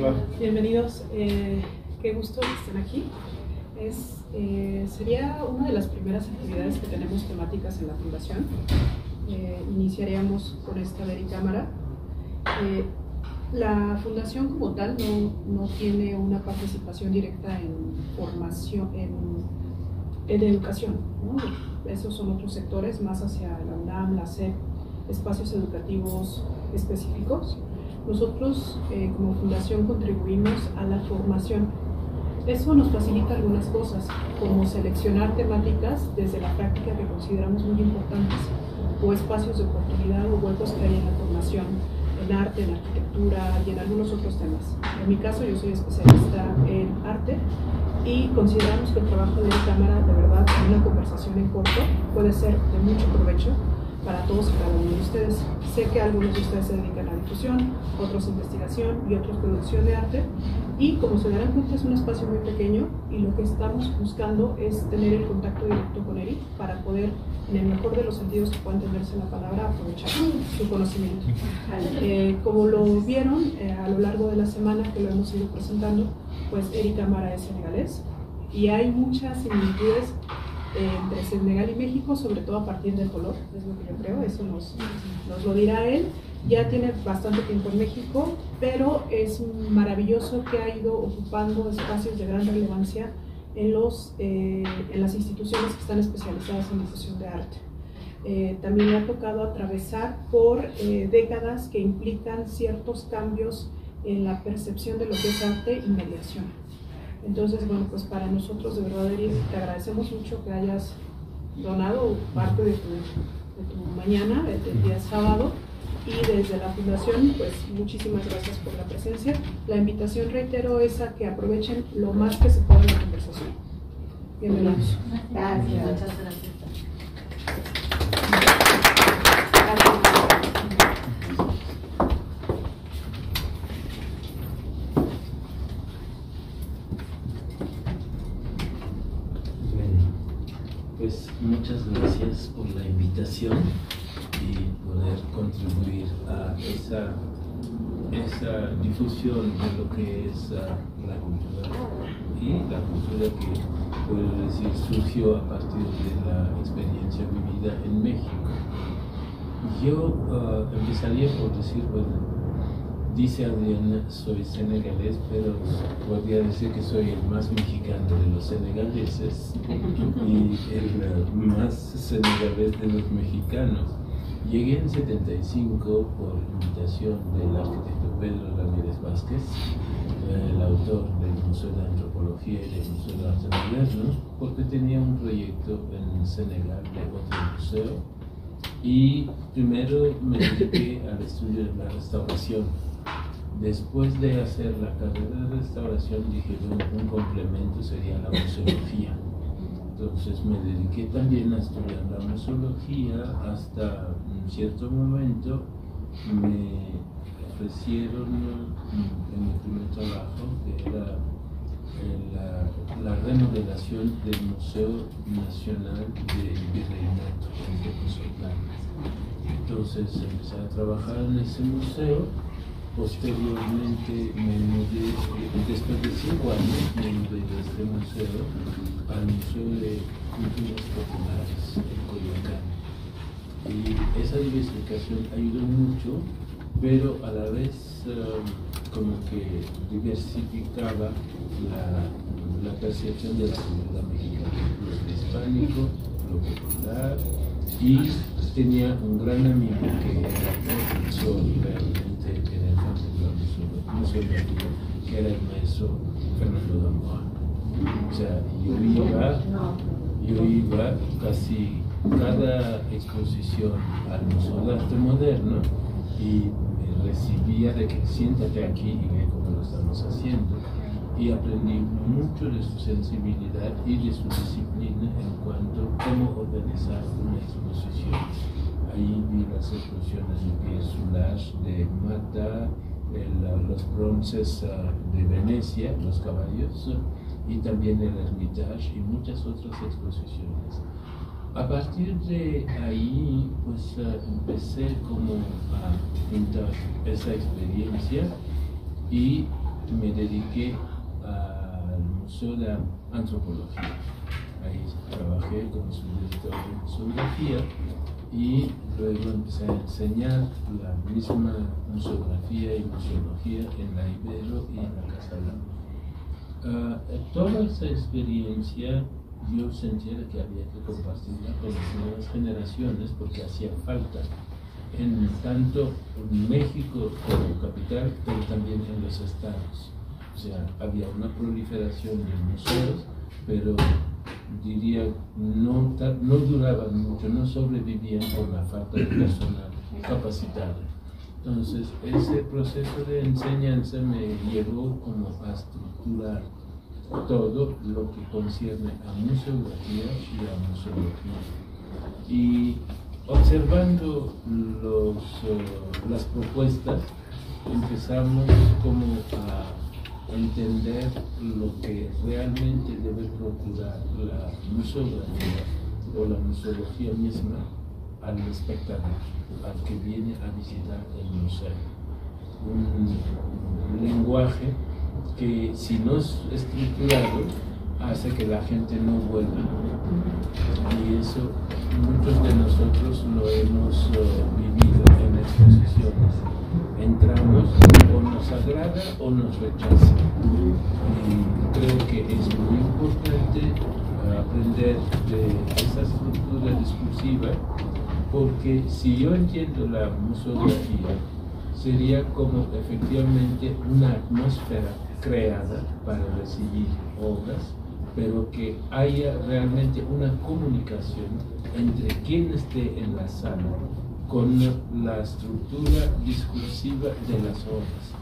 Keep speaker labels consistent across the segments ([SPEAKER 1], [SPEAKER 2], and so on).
[SPEAKER 1] Hola.
[SPEAKER 2] Bienvenidos. Qué gusto que estén aquí. Sería una de las primeras actividades que tenemos temáticas en la Fundación. Iniciaríamos con esta Vericámara. La Fundación como tal no tiene una participación directa en formación, en educación, ¿no? Esos son otros sectores, más hacia la UNAM, la SEP, espacios educativos específicos. Nosotros como fundación contribuimos a la formación. Eso nos facilita algunas cosas, como seleccionar temáticas desde la práctica que consideramos muy importantes, o espacios de oportunidad o huecos que hay en la formación, en arte, en arquitectura y en algunos otros temas. En mi caso, yo soy especialista en arte y consideramos que el trabajo de la cámara, de verdad, en una conversación en corto, puede ser de mucho provecho para todos y cada uno de ustedes. Sé que algunos de ustedes se dedican a difusión, otros a investigación y otros a producción de arte, y como se darán cuenta es un espacio muy pequeño y lo que estamos buscando es tener el contacto directo con Eri para poder, en el mejor de los sentidos que pueda entenderse la palabra, aprovechar su conocimiento. Como lo vieron a lo largo de la semana que lo hemos ido presentando, pues Eri Cámara es senegalés y hay muchas similitudes entre Senegal y México, sobre todo a partir del color, es lo que yo creo, eso nos lo dirá él. Ya tiene bastante tiempo en México, pero es maravilloso que ha ido ocupando espacios de gran relevancia en las instituciones que están especializadas en difusión de arte. También le ha tocado atravesar por décadas que implican ciertos cambios en la percepción de lo que es arte y mediación. Entonces, bueno, pues para nosotros de verdad, Eri, te agradecemos mucho que hayas donado parte de tu mañana, del día sábado, y desde la Fundación, pues muchísimas gracias por la presencia. La invitación, reitero, es a que aprovechen lo más que se pueda la conversación. Bienvenidos.
[SPEAKER 3] Gracias. Muchas gracias.
[SPEAKER 4] Pues muchas gracias por la invitación y poder contribuir a esa difusión de lo que es la cultura y la cultura que, puedo decir, surgió a partir de la experiencia vivida en México. Yo empezaría por decir, bueno, dice Adriana, soy senegalés, pero podría decir que soy el más mexicano de los senegaleses y el más senegalés de los mexicanos. Llegué en 75 por invitación del arquitecto Pedro Ramírez Vázquez, el autor del Museo de Antropología y del Museo de Arte Moderno, porque tenía un proyecto en Senegal de otro museo, y primero me dediqué al estudio de la restauración. Después de hacer la carrera de restauración dije, bueno, un complemento sería la museología. Entonces me dediqué también a estudiar la museología hasta un cierto momento me ofrecieron en mi primer trabajo, que era la remodelación del Museo Nacional del Virreinato en Tecozotlán. Entonces empecé a trabajar en ese museo. Posteriormente me mudé, después de 5 años, me mudé de este museo al Museo de Culturas Populares en Coyoacán. Y esa diversificación ayudó mucho, pero a la vez como que diversificaba la percepción de la cultura mexicana, lo prehispánico, lo popular, y tenía un gran amigo que era profesor realmente en el museología, que era el maestro Fernando Gamboa. O sea, yo iba casi cada exposición al Museo de Arte Moderno y me recibía de que siéntate aquí y ve cómo lo estamos haciendo. Y aprendí mucho de su sensibilidad y de su disciplina en cuanto a cómo organizar una exposición. Ahí vi las exposiciones de Pierre Soulages, de Mata, los bronces de Venecia, los caballos, y también el Hermitage y muchas otras exposiciones. A partir de ahí, pues empecé como a pintar esa experiencia y me dediqué al Museo de Antropología. Ahí trabajé como subdirector de museografía y luego empecé a enseñar la misma museografía y museología en la Ibero y en la Casa Blanca. Toda esa experiencia yo sentía que había que compartirla con las nuevas generaciones porque hacía falta en tanto en México como capital, pero también en los estados. O sea, había una proliferación de museos, pero diría no duraban mucho, no sobrevivían por la falta de personal capacitado. Entonces, ese proceso de enseñanza me llevó como a estructurar todo lo que concierne a museografía y a museología. Y observando las propuestas, empezamos como a entender lo que realmente debe procurar la museografía o la museología misma al espectador, al que viene a visitar el museo. Un lenguaje que, si no es estructurado, hace que la gente no vuelva. Y eso muchos de nosotros lo hemos vivido en exposiciones. Entramos o nos agrada o nos rechaza. Y creo que es muy importante aprender de esa estructura discursiva, porque si yo entiendo la museografía, sería como efectivamente una atmósfera creada para recibir obras, pero que haya realmente una comunicación entre quien esté en la sala con la estructura discursiva de las obras.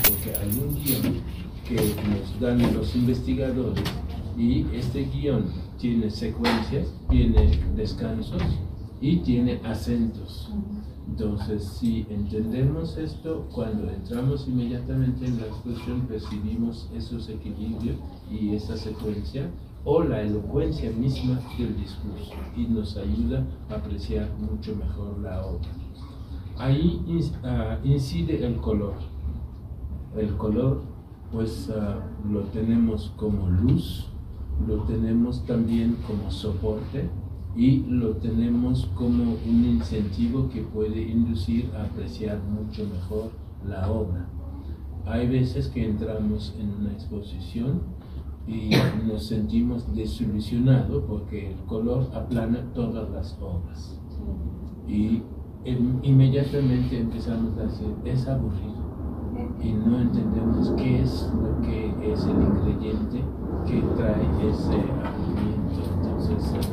[SPEAKER 4] Porque hay un guión que nos dan los investigadores y este guión tiene secuencias, tiene descansos y tiene acentos. Entonces, si entendemos esto, cuando entramos inmediatamente en la exposición percibimos esos equilibrios y esa secuencia o la elocuencia misma del discurso y nos ayuda a apreciar mucho mejor la obra. Ahí incide el color. El color, pues lo tenemos como luz, lo tenemos también como soporte, y lo tenemos como un incentivo que puede inducir a apreciar mucho mejor la obra. Hay veces que entramos en una exposición y nos sentimos desilusionados porque el color aplana todas las obras. Y inmediatamente empezamos a decir, es aburrido. Y no entendemos qué es lo que es el ingrediente que trae ese aburrimiento. Entonces,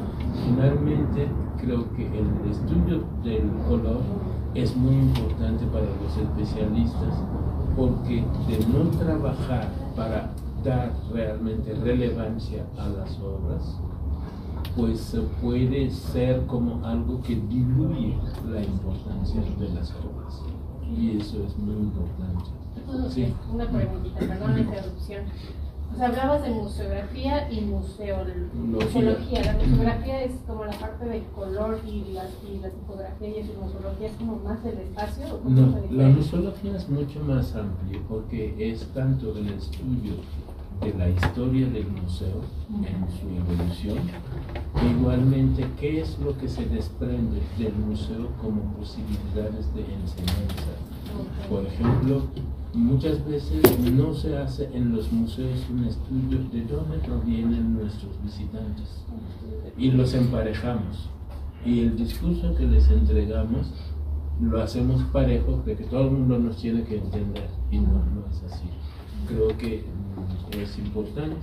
[SPEAKER 4] finalmente, creo que el estudio del color es muy importante para los especialistas, porque de no trabajar para dar realmente relevancia a las obras, pues puede ser como algo que diluye la importancia de las obras. Y eso es muy importante.
[SPEAKER 3] Sí. Una preguntita, perdón la interrupción. O sea, hablabas de museografía y museología. La museografía es como la parte del color y la tipografía, y la museología es como más del espacio. ¿O cómo
[SPEAKER 4] no, la museología es mucho más amplia porque es tanto el estudio de la historia del museo en su evolución, e igualmente qué es lo que se desprende del museo como posibilidades de enseñanza. Por ejemplo, muchas veces no se hace en los museos un estudio de dónde provienen nuestros visitantes y los emparejamos, y el discurso que les entregamos lo hacemos parejo de que todo el mundo nos tiene que entender, y no es así. Creo que es importante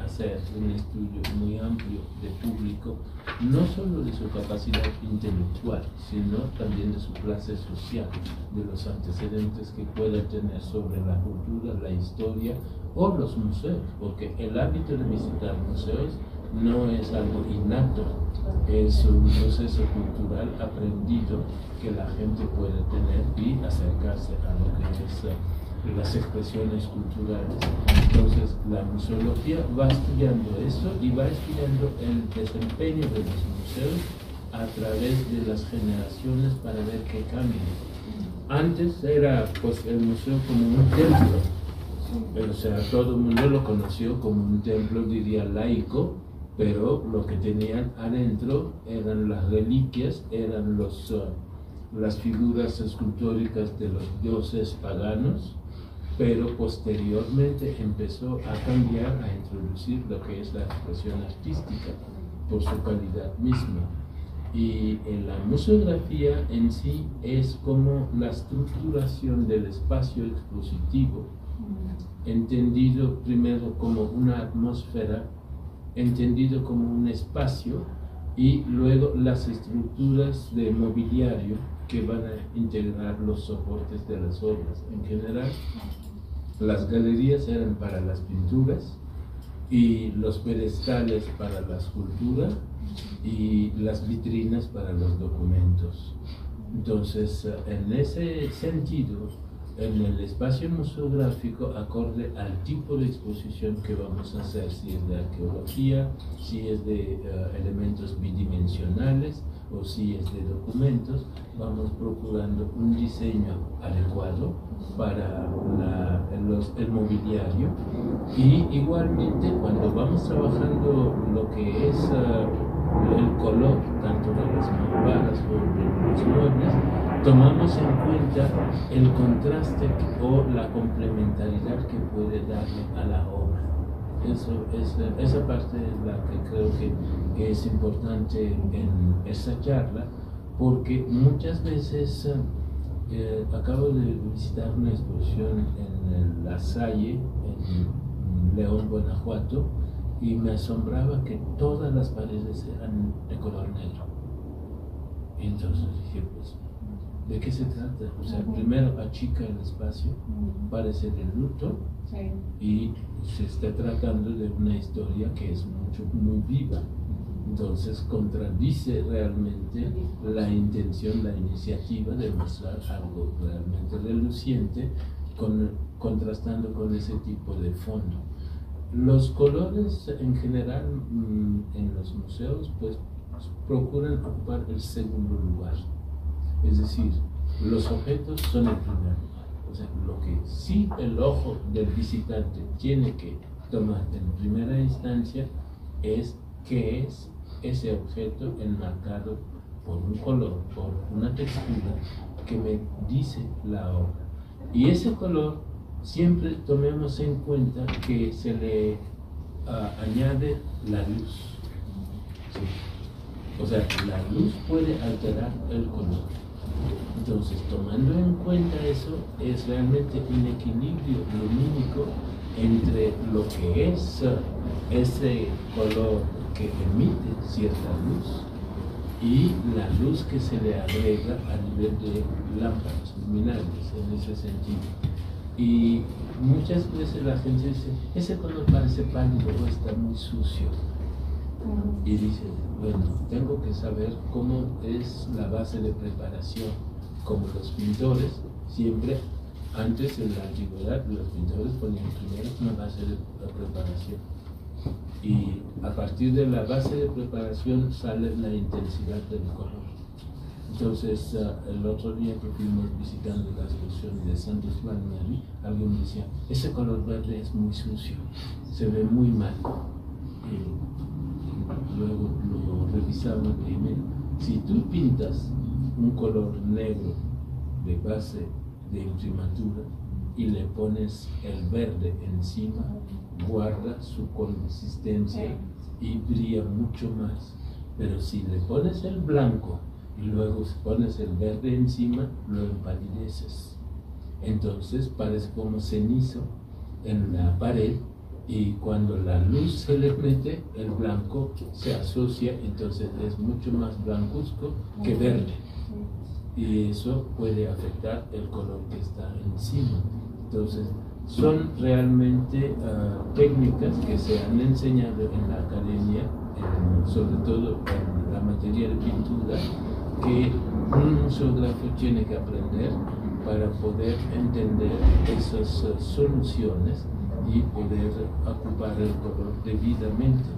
[SPEAKER 4] hacer un estudio muy amplio de público, no solo de su capacidad intelectual, sino también de su clase social, de los antecedentes que pueda tener sobre la cultura, la historia o los museos, porque el hábito de visitar museos no es algo innato, es un proceso cultural aprendido que la gente puede tener y acercarse a lo que es las expresiones culturales. Entonces, la museología va estudiando eso y va estudiando el desempeño de los museos a través de las generaciones para ver qué cambia. Antes era pues el museo como un templo, O sea, todo el mundo lo conoció como un templo, diría, laico, pero lo que tenían adentro eran las reliquias, eran las figuras escultóricas de los dioses paganos, pero posteriormente empezó a cambiar, a introducir lo que es la expresión artística por su calidad misma. Y en la museografía en sí es como la estructuración del espacio expositivo, entendido primero como una atmósfera, entendido como un espacio, y luego las estructuras de mobiliario que van a integrar los soportes de las obras. En general, las galerías eran para las pinturas y los pedestales para la escultura y las vitrinas para los documentos. Entonces, en ese sentido, en el espacio museográfico, acorde al tipo de exposición que vamos a hacer, si es de arqueología, si es de elementos bidimensionales o si es de documentos, vamos procurando un diseño adecuado para el mobiliario. Y igualmente, cuando vamos trabajando lo que es el color, tanto de las mamparas como de los muebles, tomamos en cuenta el contraste o la complementariedad que puede darle a la obra. Esa parte es la que creo que es importante en esta charla, porque muchas veces acabo de visitar una exposición en La Salle, en León, Guanajuato, y me asombraba que todas las paredes eran de color negro. Y entonces dije, pues, ¿de qué se trata? O sea, primero achica el espacio, parece de luto, y se está tratando de una historia que es muy viva. Entonces contradice realmente la intención, la iniciativa de mostrar algo realmente reluciente, contrastando con ese tipo de fondo. Los colores en general en los museos pues procuran ocupar el segundo lugar. Es decir, los objetos son el primer lugar. O sea, lo que sí el ojo del visitante tiene que tomar en primera instancia es qué es ese objeto enmarcado por un color, por una textura que me dice la obra. Y ese color siempre tomemos en cuenta que se le añade la luz. ¿Sí? O sea, la luz puede alterar el color. Entonces, tomando en cuenta eso, es realmente un equilibrio lumínico entre lo que es ese color que emite cierta luz y la luz que se le agrega a nivel de lámparas luminarias, en ese sentido. Y muchas veces la gente dice, ese color parece pálido o está muy sucio. Y dice, bueno, tengo que saber cómo es la base de preparación. Como los pintores, siempre, antes en la antigüedad, los pintores ponían primero una base de preparación. Y a partir de la base de preparación sale la intensidad del color. Entonces, el otro día que fuimos visitando la exposición de Santos Balneari, alguien me decía, ese color verde es muy sucio, se ve muy mal. Y luego lo revisamos y dije, si tú pintas un color negro de base de imprimatura y le pones el verde encima, guarda su consistencia y brilla mucho más. Pero si le pones el blanco y luego pones el verde encima, lo empalideces. Entonces parece como cenizo en la pared, y cuando la luz se le mete, el blanco se asocia, entonces es mucho más blancuzco que verde. Y eso puede afectar el color que está encima. Entonces, son realmente técnicas que se han enseñado en la academia, sobre todo en la materia de pintura, que un museógrafo tiene que aprender para poder entender esas soluciones y poder ocupar el color debidamente,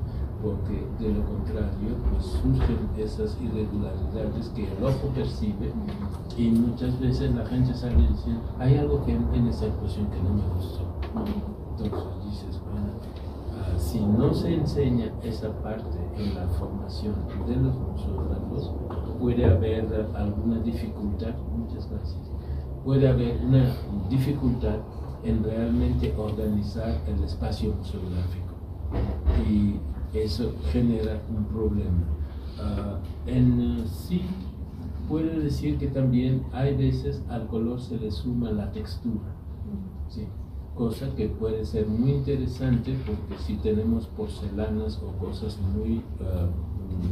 [SPEAKER 4] porque de lo contrario pues surgen esas irregularidades que el ojo percibe, y muchas veces la gente sale diciendo, hay algo que en esta exposición que no me gustó. Entonces dices, bueno, si no se enseña esa parte en la formación de los museógrafos, puede haber alguna dificultad, muchas gracias, puede haber una dificultad en realmente organizar el espacio museográfico y eso genera un problema. Sí, puede decir que también hay veces al color se le suma la textura, ¿sí? Cosa que puede ser muy interesante porque si tenemos porcelanas o cosas muy,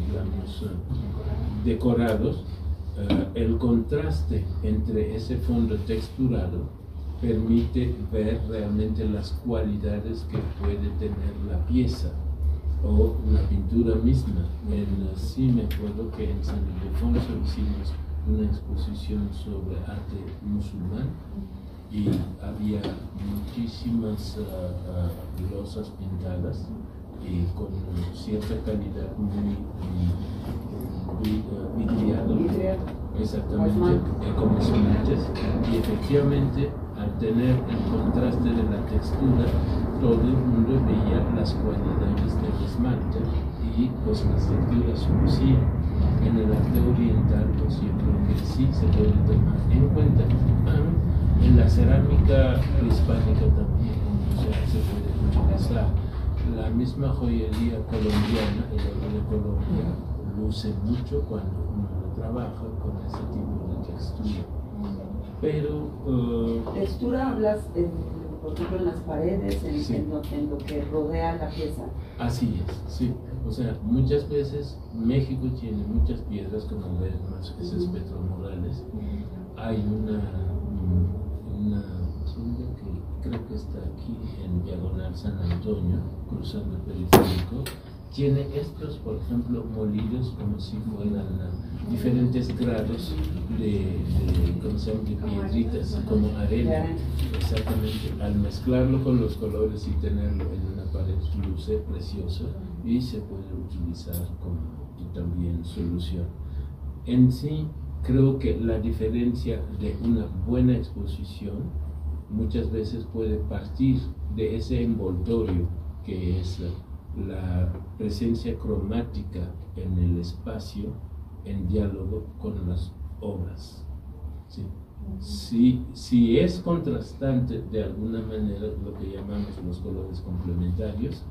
[SPEAKER 4] digamos, decorados, el contraste entre ese fondo texturado permite ver realmente las cualidades que puede tener la pieza o la pintura misma. Sí me acuerdo que en San Ildefonso hicimos una exposición sobre arte musulmán y había muchísimas losas pintadas y con cierta calidad muy vidriado, exactamente, como esmaltes, y efectivamente al tener el contraste de la textura, todo el mundo veía las cualidades del esmalte y pues las texturas lucían. En el arte oriental pues yo creo que sí se puede tomar en cuenta. En la cerámica prehispánica también, o sea, se puede utilizar. La misma joyería colombiana, el oro de Colombia, luce mucho cuando uno trabaja con ese tipo de textura. Pero...
[SPEAKER 1] ¿Textura hablas, por ejemplo, en las paredes,
[SPEAKER 4] sí,
[SPEAKER 1] en lo que rodea la pieza?
[SPEAKER 4] Así es, sí. O sea, muchas veces México tiene muchas piedras, como vemos, ese es Petro Morales. Hay una tienda que creo que está aquí en Diagonal San Antonio, cruzando el periférico. Tiene estos, por ejemplo, molidos como si fueran diferentes grados de ¿cómo se llama?, de piedritas, como arena. Exactamente. Al mezclarlo con los colores y tenerlo en una pared luce precioso y se puede utilizar como también solución. En sí, creo que la diferencia de una buena exposición muchas veces puede partir de ese envoltorio que es la presencia cromática en el espacio en diálogo con las obras. ¿Sí? Si es contrastante de alguna manera, lo que llamamos los colores complementarios,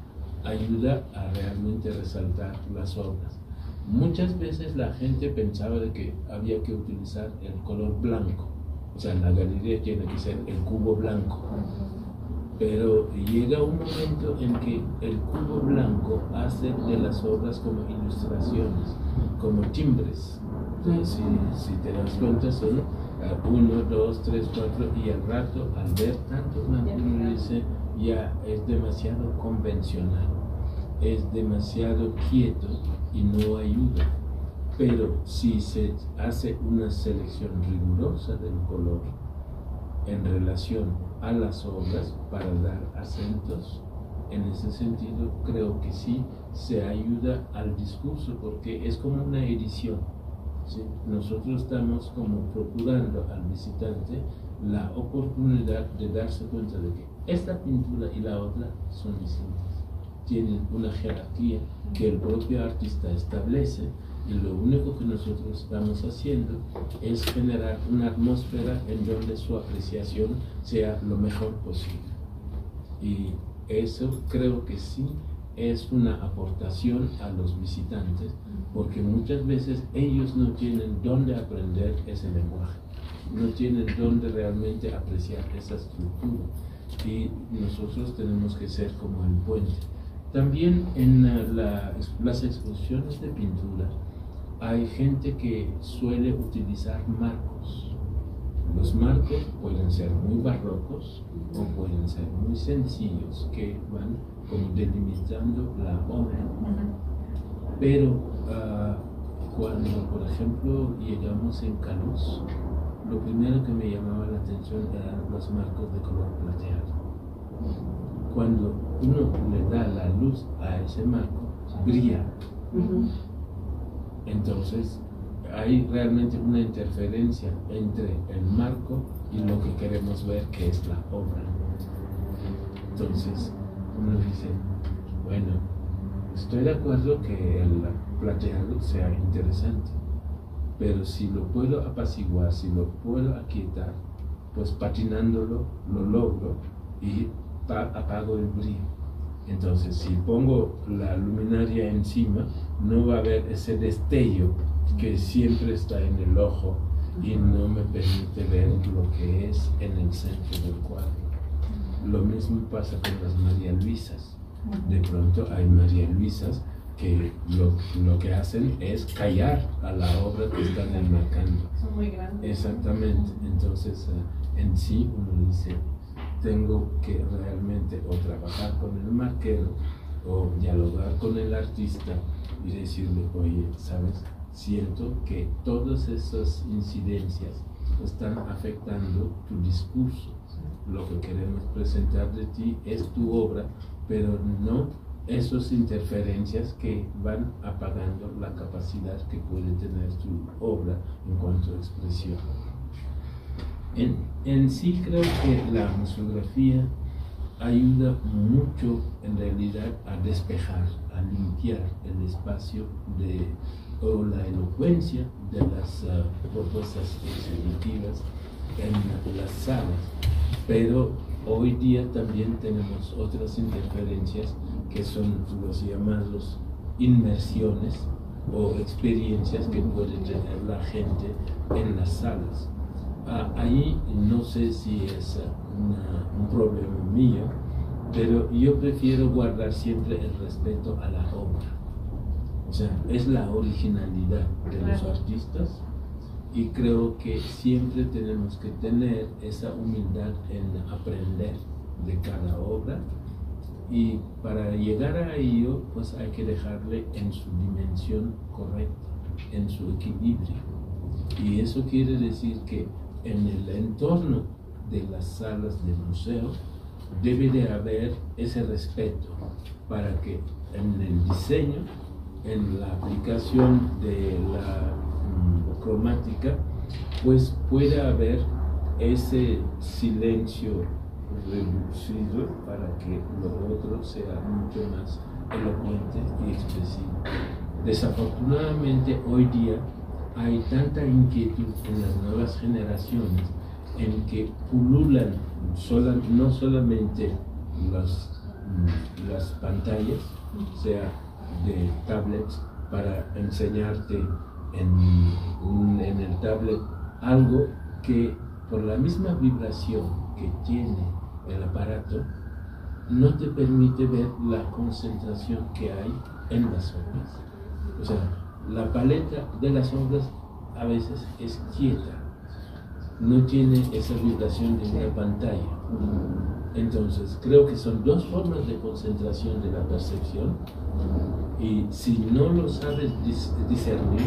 [SPEAKER 4] ayuda a realmente resaltar las obras. Muchas veces la gente pensaba de que había que utilizar el color blanco, o sea, la galería tiene que ser el cubo blanco. Pero llega un momento en que el cubo blanco hace de las obras como ilustraciones, como timbres. Entonces, si te das cuenta, son 1, 2, 3, 4, y al rato, al ver tanto blanco, uno dice, ya es demasiado convencional, es demasiado quieto y no ayuda. Pero si se hace una selección rigurosa del color en relación a las obras para dar acentos, en ese sentido creo que sí se ayuda al discurso, porque es como una edición, ¿sí? Nosotros estamos como procurando al visitante la oportunidad de darse cuenta de que esta pintura y la otra son distintas, tienen una jerarquía que el propio artista establece, y lo único que nosotros estamos haciendo es generar una atmósfera en donde su apreciación sea lo mejor posible. Y eso creo que sí es una aportación a los visitantes, porque muchas veces ellos no tienen dónde aprender ese lenguaje, no tienen dónde realmente apreciar esa estructura, y nosotros tenemos que ser como el puente. También en las exposiciones de pintura hay gente que suele utilizar marcos. Los marcos pueden ser muy barrocos o pueden ser muy sencillos, que van como delimitando la obra. Pero cuando, por ejemplo, llegamos en Caluz, lo primero que me llamaba la atención eran los marcos de color plateado. Cuando uno le da la luz a ese marco, brilla. Entonces hay realmente una interferencia entre el marco y lo que queremos ver, que es la obra. Entonces uno dice, bueno, estoy de acuerdo que el plateado sea interesante, pero si lo puedo apaciguar, si lo puedo aquietar, pues patinándolo lo logro y apago el brillo. Entonces, si pongo la luminaria encima, no va a haber ese destello que siempre está en el ojo y no me permite ver lo que es en el centro del cuadro. Lo mismo pasa con las María Luisas. De pronto hay María Luisas que lo que hacen es callar a la obra que están enmarcando.
[SPEAKER 3] Son muy grandes.
[SPEAKER 4] Exactamente. Entonces, en sí uno dice, tengo que realmente o trabajar con el marquero o dialogar con el artista y decirle, oye, ¿sabes? Siento que todas esas incidencias están afectando tu discurso. Lo que queremos presentar de ti es tu obra, pero no esas interferencias que van apagando la capacidad que puede tener tu obra en cuanto a expresión. En sí creo que la museografía ayuda mucho en realidad a despejar, a limpiar el espacio o la elocuencia de las propuestas exhibitivas en las salas, pero hoy día también tenemos otras interferencias que son los llamados inmersiones o experiencias que puede tener la gente en las salas. Ahí no sé si es un problema mío, pero yo prefiero guardar siempre el respeto a la obra. O sea, es la originalidad de los artistas y creo que siempre tenemos que tener esa humildad en aprender de cada obra y para llegar a ello pues hay que dejarle en su dimensión correcta, en su equilibrio. Y eso quiere decir que en el entorno de las salas del museo debe de haber ese respeto para que en el diseño, en la aplicación de la cromática, pues pueda haber ese silencio reducido para que lo otro sea mucho más elocuente y expresivo. Desafortunadamente hoy día hay tanta inquietud en las nuevas generaciones en que pululan no solamente las pantallas, sea de tablets, para enseñarte en el tablet algo que por la misma vibración que tiene el aparato no te permite ver la concentración que hay en las obras. O sea, la paleta de las obras a veces es quieta, no tiene esa vibración de una pantalla. Entonces, creo que son dos formas de concentración de la percepción y si no lo sabes discernir,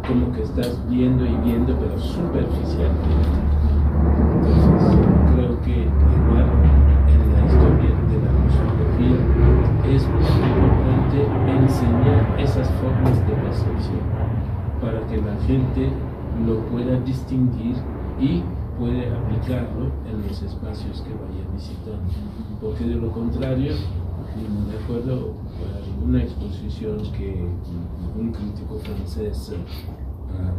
[SPEAKER 4] como que estás viendo y viendo, pero superficialmente. Entonces, creo que igual en la historia de la museografía es muy importante enseñar esas formas de percepción para que la gente lo pueda distinguir y puede aplicarlo en los espacios que vaya visitando, porque de lo contrario, me acuerdo de una exposición que un crítico francés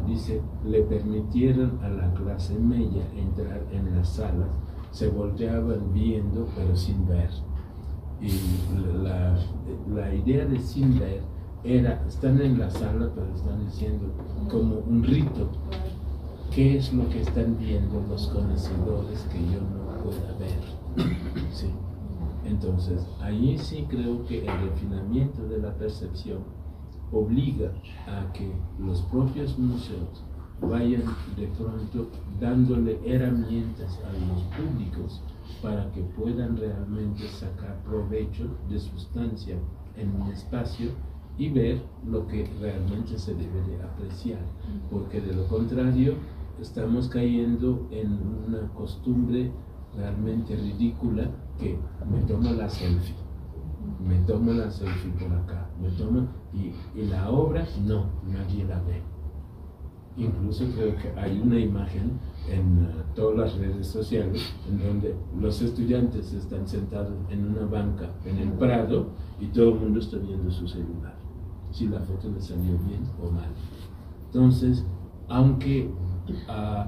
[SPEAKER 4] dice, le permitieron a la clase media entrar en las salas, se volteaban viendo pero sin ver, y la idea de sin ver era, están en la sala pero están diciendo como un rito. ¿Qué es lo que están viendo los conocedores que yo no pueda ver? Sí. Entonces, ahí sí creo que el refinamiento de la percepción obliga a que los propios museos vayan de pronto dándole herramientas a los públicos para que puedan realmente sacar provecho de sustancia en un espacio y ver lo que realmente se debe de apreciar, porque de lo contrario estamos cayendo en una costumbre realmente ridícula que me tomo la selfie por acá, y la obra no, nadie la ve. Incluso creo que hay una imagen en todas las redes sociales en donde los estudiantes están sentados en una banca en el Prado y todo el mundo está viendo su celular, si la foto le salió bien o mal. Entonces, aunque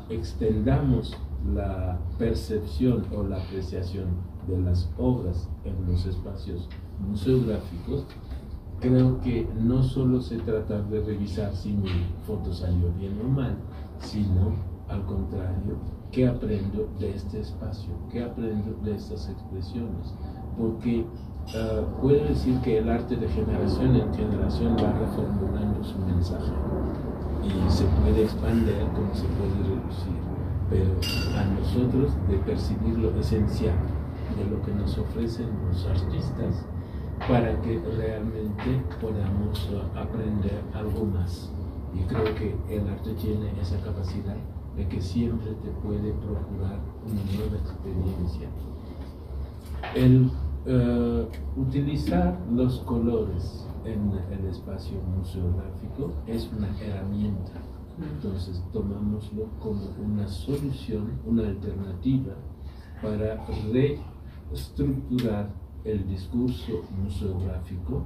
[SPEAKER 4] extendamos la percepción o la apreciación de las obras en los espacios museográficos, creo que no solo se trata de revisar si mi foto salió bien o mal, sino al contrario, ¿qué aprendo de este espacio? ¿Qué aprendo de estas expresiones? Porque puedo decir que el arte de generación en generación va reformulando su mensaje y se puede expandir como se puede reducir, pero a nosotros de percibir lo esencial de lo que nos ofrecen los artistas para que realmente podamos aprender algo más. Y creo que el arte tiene esa capacidad de que siempre te puede procurar una nueva experiencia. El utilizar los colores en el espacio museográfico es una herramienta. Entonces tomámoslo como una solución, una alternativa para reestructurar el discurso museográfico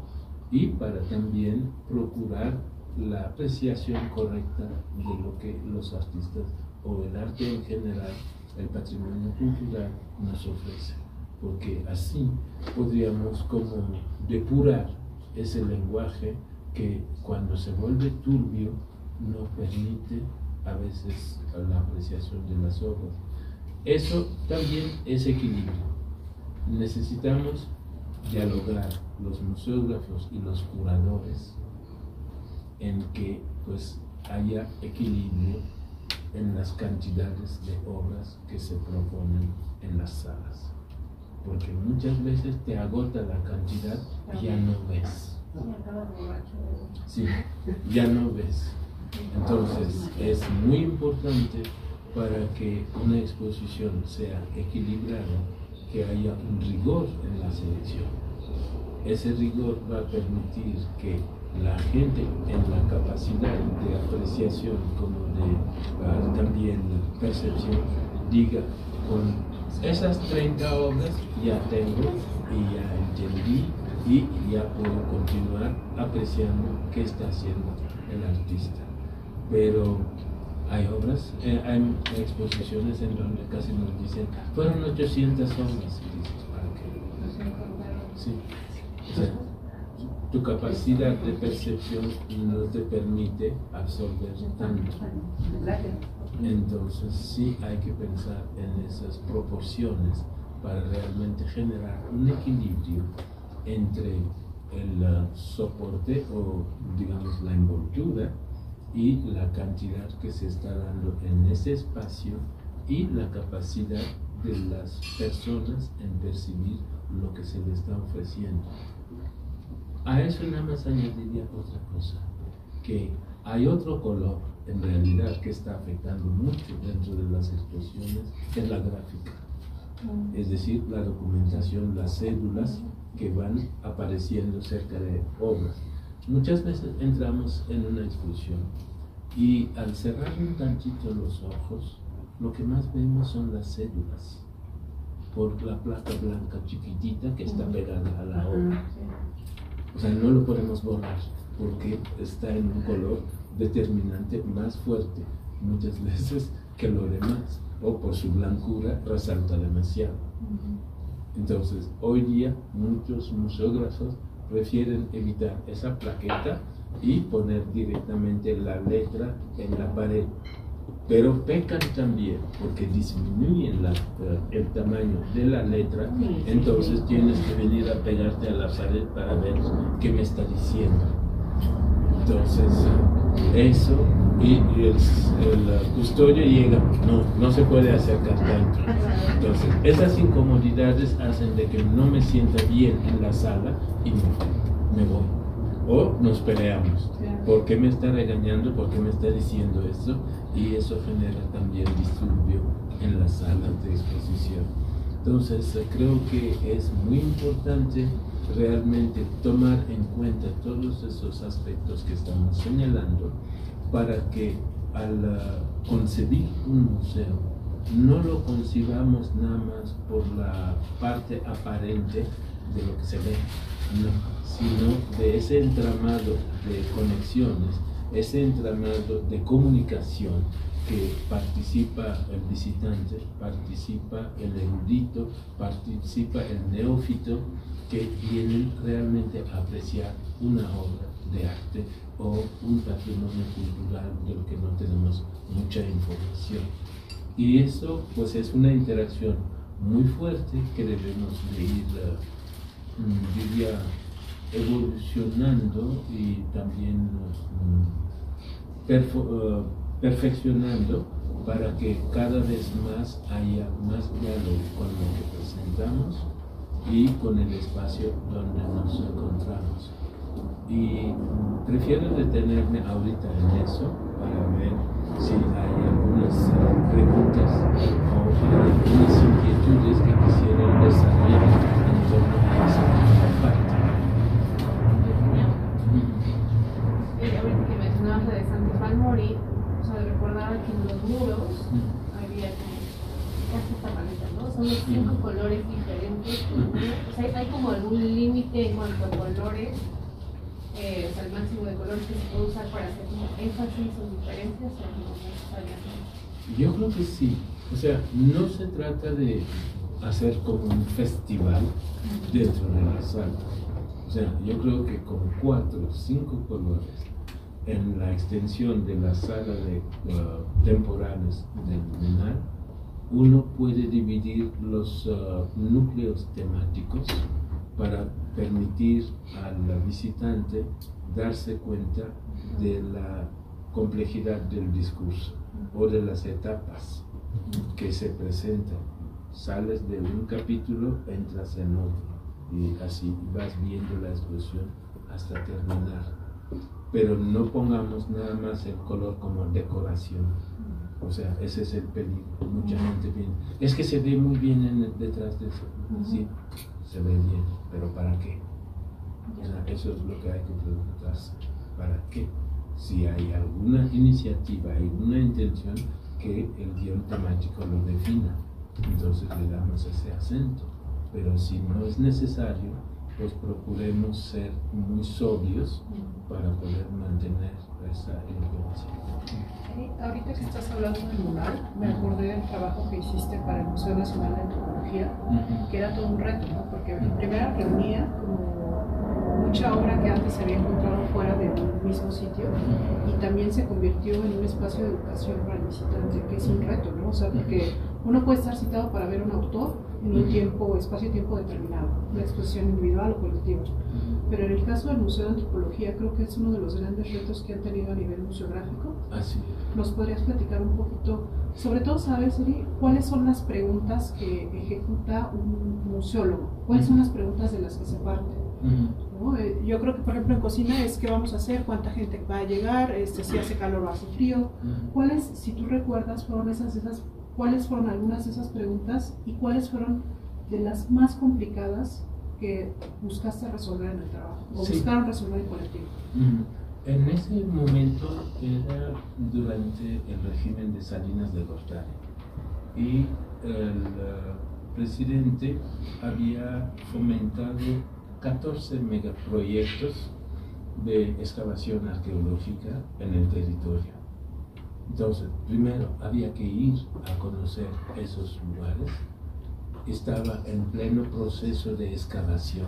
[SPEAKER 4] y para también procurar la apreciación correcta de lo que los artistas o el arte en general, el patrimonio cultural nos ofrece, porque así podríamos como depurar ese lenguaje que cuando se vuelve turbio no permite a veces la apreciación de las obras. Eso también es equilibrio. Necesitamos dialogar los museógrafos y los curadores en que pues haya equilibrio en las cantidades de obras que se proponen en las salas, porque muchas veces te agota la cantidad y ya no ves. Sí, ya no ves. Entonces es muy importante para que una exposición sea equilibrada que haya un rigor en la selección. Ese rigor va a permitir que la gente en la capacidad de apreciación como de también percepción diga, con esas 30 obras ya tengo y ya entendí y ya puedo continuar apreciando qué está haciendo el artista. Pero hay obras, hay exposiciones en donde casi nos dicen, fueron 800 obras. Y dices, ¿para qué? Sí. O sea, tu capacidad de percepción no te permite absorber tanto. Entonces sí hay que pensar en esas proporciones para realmente generar un equilibrio entre el soporte o digamos la envoltura y la cantidad que se está dando en ese espacio y la capacidad de las personas en percibir lo que se les está ofreciendo. A eso nada más añadiría otra cosa, que hay otro color en realidad que está afectando mucho dentro de las exposiciones, que es la gráfica, es decir, la documentación, las cédulas que van apareciendo cerca de obras. Muchas veces entramos en una exposición y al cerrar un tantito los ojos, lo que más vemos son las cédulas, por la placa blanca chiquitita que está pegada a la obra. O sea, no lo podemos borrar porque está en un color determinante más fuerte muchas veces que lo demás, o por su blancura resalta demasiado. Entonces, hoy día muchos museógrafos prefieren evitar esa plaqueta y poner directamente la letra en la pared, pero pecan también porque disminuyen el tamaño de la letra. Entonces tienes que venir a pegarte a la pared para ver qué me está diciendo. Entonces eso, y el custodio llega, no se puede acercar tanto. Entonces esas incomodidades hacen de que no me sienta bien en la sala y me voy. O nos peleamos. ¿Por qué me está regañando? ¿Por qué me está diciendo esto? Y eso genera también disturbio en las salas de exposición. Entonces creo que es muy importante realmente tomar en cuenta todos esos aspectos que estamos señalando para que al concebir un museo, no lo concibamos nada más por la parte aparente de lo que se ve, no, sino de ese entramado de conexiones, ese entramado de comunicación que participa el visitante, participa el erudito, participa el neófito, que vienen realmente a apreciar una obra de arte o un patrimonio cultural del que no tenemos mucha información. Y eso pues es una interacción muy fuerte que debemos de ir, diría, evolucionando y también perfeccionando para que cada vez más haya más diálogo con lo que presentamos y con el espacio donde nos encontramos. Y prefiero detenerme ahorita en eso para ver si hay algunas preguntas o algunas inquietudes que quisieran desarrollar en torno a esa parte.
[SPEAKER 3] Ahorita que mencionabas la de Santiago Mori, o sea, recordaba que en los muros había como casi palitas, ¿no? Son los 5 colores diferentes. O sea, hay como algún límite en cuanto a colores, o sea, el máximo de colores que se puede usar para hacer como énfasis o diferencias, o no necesariamente.
[SPEAKER 4] Yo creo que sí. O sea, no se trata de hacer como un festival dentro de la sala. O sea, yo creo que con 4 o 5 colores en la extensión de la sala de temporales del Bienal, uno puede dividir los núcleos temáticos para permitir al visitante darse cuenta de la complejidad del discurso o de las etapas que se presentan. Sales de un capítulo, entras en otro y así vas viendo la expresión hasta terminar. Pero no pongamos nada más el color como decoración. O sea, ese es el peligro. Mucha gente viene. Es que se ve muy bien detrás de eso. Sí, se ve bien, pero ¿para qué? O sea, eso es lo que hay que preguntarse. ¿Para qué? Si hay alguna iniciativa, hay una intención, que el guión temático lo defina. Entonces le damos ese acento. Pero si no es necesario, pues procuremos ser muy sobrios para poder mantener esa elegancia.
[SPEAKER 2] Ahorita que estás hablando del mural, me acordé del trabajo que hiciste para el Museo Nacional de Antropología, que era todo un reto, ¿no? Porque primero reunía como mucha obra que antes se había encontrado fuera del mismo sitio, y también se convirtió en un espacio de educación para el visitante, que es un reto, ¿no? O sea, porque uno puede estar citado para ver un autor en un espacio-tiempo determinado, una exposición individual o colectiva. Pero en el caso del Museo de Antropología, creo que es uno de los grandes retos que han tenido a nivel museográfico.
[SPEAKER 4] Así.
[SPEAKER 2] ¿Nos podrías platicar un poquito, sobre todo, sabes, Uri, cuáles son las preguntas que ejecuta un museólogo? ¿Cuáles son las preguntas de las que se parte? ¿No? Yo creo que, por ejemplo, en cocina es qué vamos a hacer, cuánta gente va a llegar, si hace calor o hace frío. ¿Cuáles, si tú recuerdas, cuáles fueron algunas de esas preguntas y cuáles fueron de las más complicadas que buscaste resolver en el trabajo o buscaron resolver en colectivo?
[SPEAKER 4] En ese momento era durante el régimen de Salinas de Gortari y el presidente había fomentado 14 megaproyectos de excavación arqueológica en el territorio. Entonces, primero había que ir a conocer esos lugares. Estaba en pleno proceso de excavación,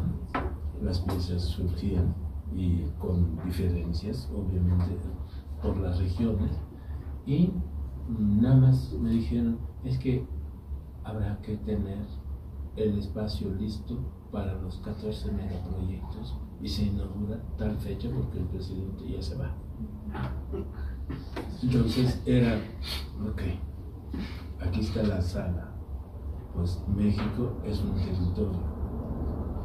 [SPEAKER 4] las piezas surgían y con diferencias, obviamente, por las regiones, y nada más me dijeron, es que habrá que tener el espacio listo para los 14 megaproyectos y se inaugura tal fecha porque el presidente ya se va. Entonces era, ok, aquí está la sala, pues México es un territorio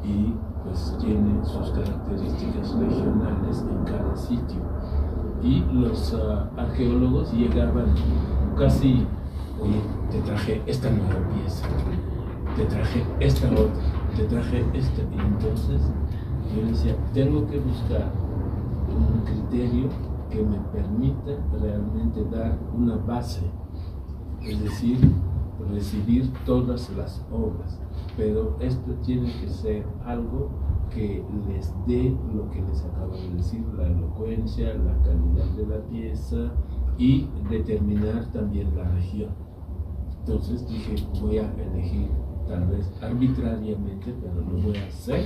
[SPEAKER 4] y pues tiene sus características regionales en cada sitio, y los arqueólogos llegaban casi, oye, te traje esta nueva pieza, te traje esta otra, te traje esta, y entonces yo decía, tengo que buscar un criterio que me permita realmente dar una base, es decir, recibir todas las obras, pero esto tiene que ser algo que les dé lo que les acabo de decir, la elocuencia, la calidad de la pieza y determinar también la región. Entonces dije, voy a elegir tal vez arbitrariamente, pero lo voy a hacer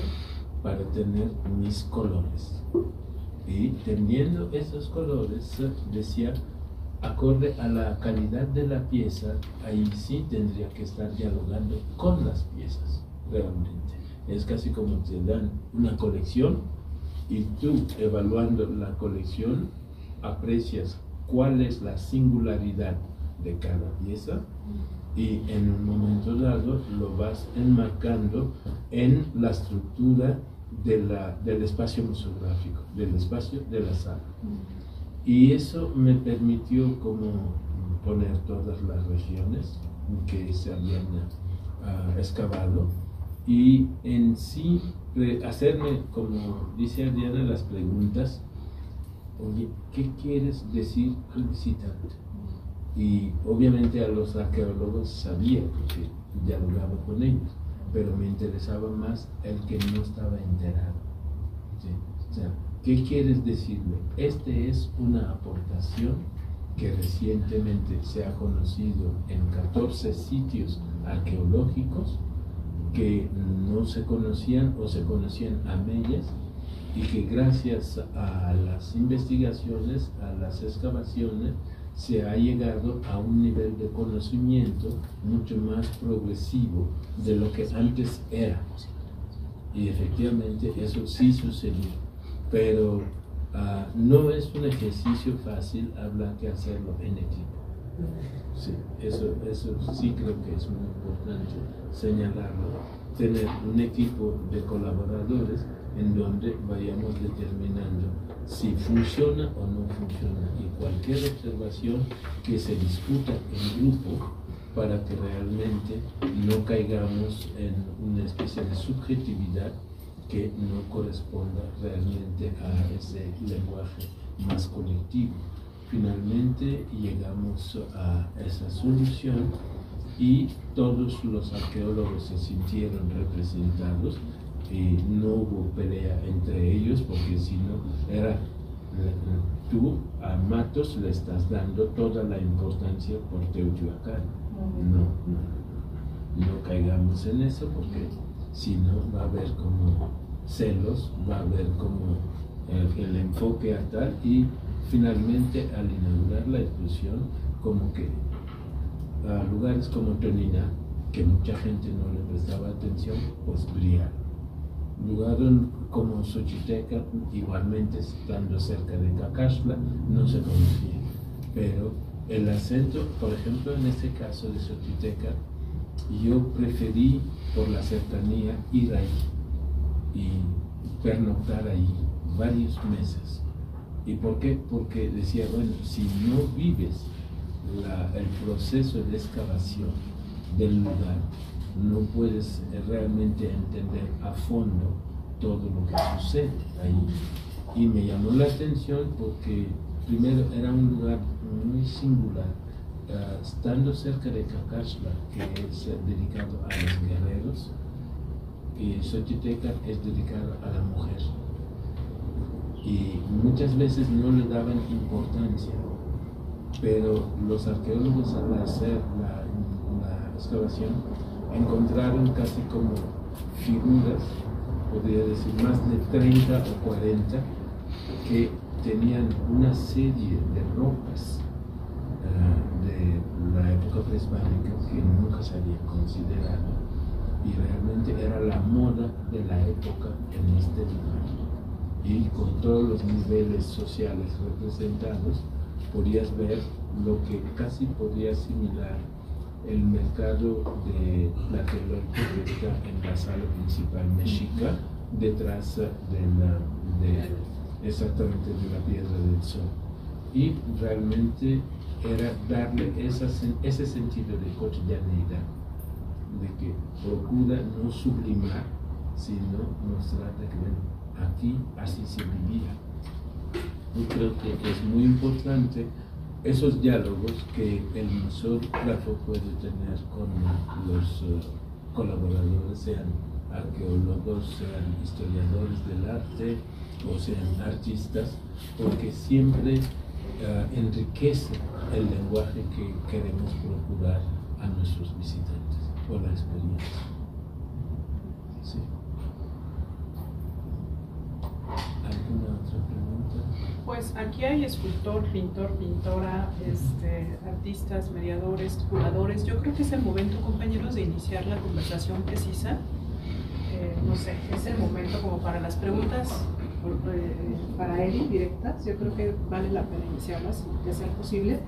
[SPEAKER 4] para tener mis colores. Y teniendo esos colores, decía, acorde a la calidad de la pieza, ahí sí tendría que estar dialogando con las piezas, realmente. Es casi como te dan una colección y tú, evaluando la colección, aprecias cuál es la singularidad de cada pieza y en un momento dado lo vas enmarcando en la estructura del espacio museográfico, del espacio de la sala. Y eso me permitió como poner todas las regiones que se habían excavado y en sí hacerme, como dice Adriana, las preguntas. Oye, ¿qué quieres decir al visitante? Y obviamente a los arqueólogos sabía, porque dialogaba con ellos, pero me interesaba más el que no estaba enterado. ¿Sí? O sea, ¿qué quieres decirle? Este es una aportación que recientemente se ha conocido en 14 sitios arqueológicos que no se conocían o se conocían a medias, y que gracias a las investigaciones, a las excavaciones, se ha llegado a un nivel de conocimiento mucho más progresivo de lo que antes era. Y efectivamente eso sí sucedió, pero no es un ejercicio fácil, habrá que hacerlo en equipo. Sí, eso sí creo que es muy importante señalarlo, tener un equipo de colaboradores en donde vayamos determinando si funciona o no funciona, y cualquier observación que se discuta en grupo para que realmente no caigamos en una especie de subjetividad que no corresponda realmente a ese lenguaje más colectivo. Finalmente llegamos a esa solución y todos los arqueólogos se sintieron representados. Y no hubo pelea entre ellos, porque si no era tú a Matos le estás dando toda la importancia por Teotihuacán. No caigamos en eso, porque si no va a haber como celos, va a haber como el enfoque a tal, y finalmente al inaugurar la exposición, como que a lugares como Tonina, que mucha gente no le prestaba atención, pues brillaron. Lugares como Xochiteca, igualmente estando cerca de Cacaxtla, no se conocía, pero el acento, por ejemplo, en este caso de Xochiteca, yo preferí por la cercanía ir ahí y pernoctar ahí varios meses. ¿Y por qué? Porque decía, bueno, si no vives el proceso de excavación del lugar, no puedes realmente entender a fondo todo lo que sucede ahí. Y me llamó la atención porque primero era un lugar muy singular, estando cerca de Cacaxtla, que es dedicado a los guerreros, y Xochiteca es dedicado a la mujer. Y muchas veces no le daban importancia, pero los arqueólogos, al hacer la excavación, encontraron casi como figuras, podría decir más de 30 o 40, que tenían una serie de ropas de la época prehispánica que nunca se había considerado, y realmente era la moda de la época en este lugar. Y con todos los niveles sociales representados, podías ver lo que casi podía asimilar el mercado de Tlatelolco, que está en la sala principal mexica, detrás exactamente de la Piedra del Sol. Y realmente era darle ese sentido de cotidianeidad, de que procura no sublimar, sino mostrar que bueno, aquí así se vivía. Y creo que es muy importante esos diálogos que el museógrafo puede tener con los colaboradores, sean arqueólogos, sean historiadores del arte o sean artistas, porque siempre enriquece el lenguaje que queremos procurar a nuestros visitantes por la experiencia. Sí. ¿Alguna otra pregunta?
[SPEAKER 2] Pues aquí hay escultor, pintor, pintora, artistas, mediadores, curadores. Yo creo que es el momento, compañeros, de iniciar la conversación precisa. No sé, es el momento como para las preguntas para Eri directas. Yo creo que vale la pena iniciarlas, de ser posible.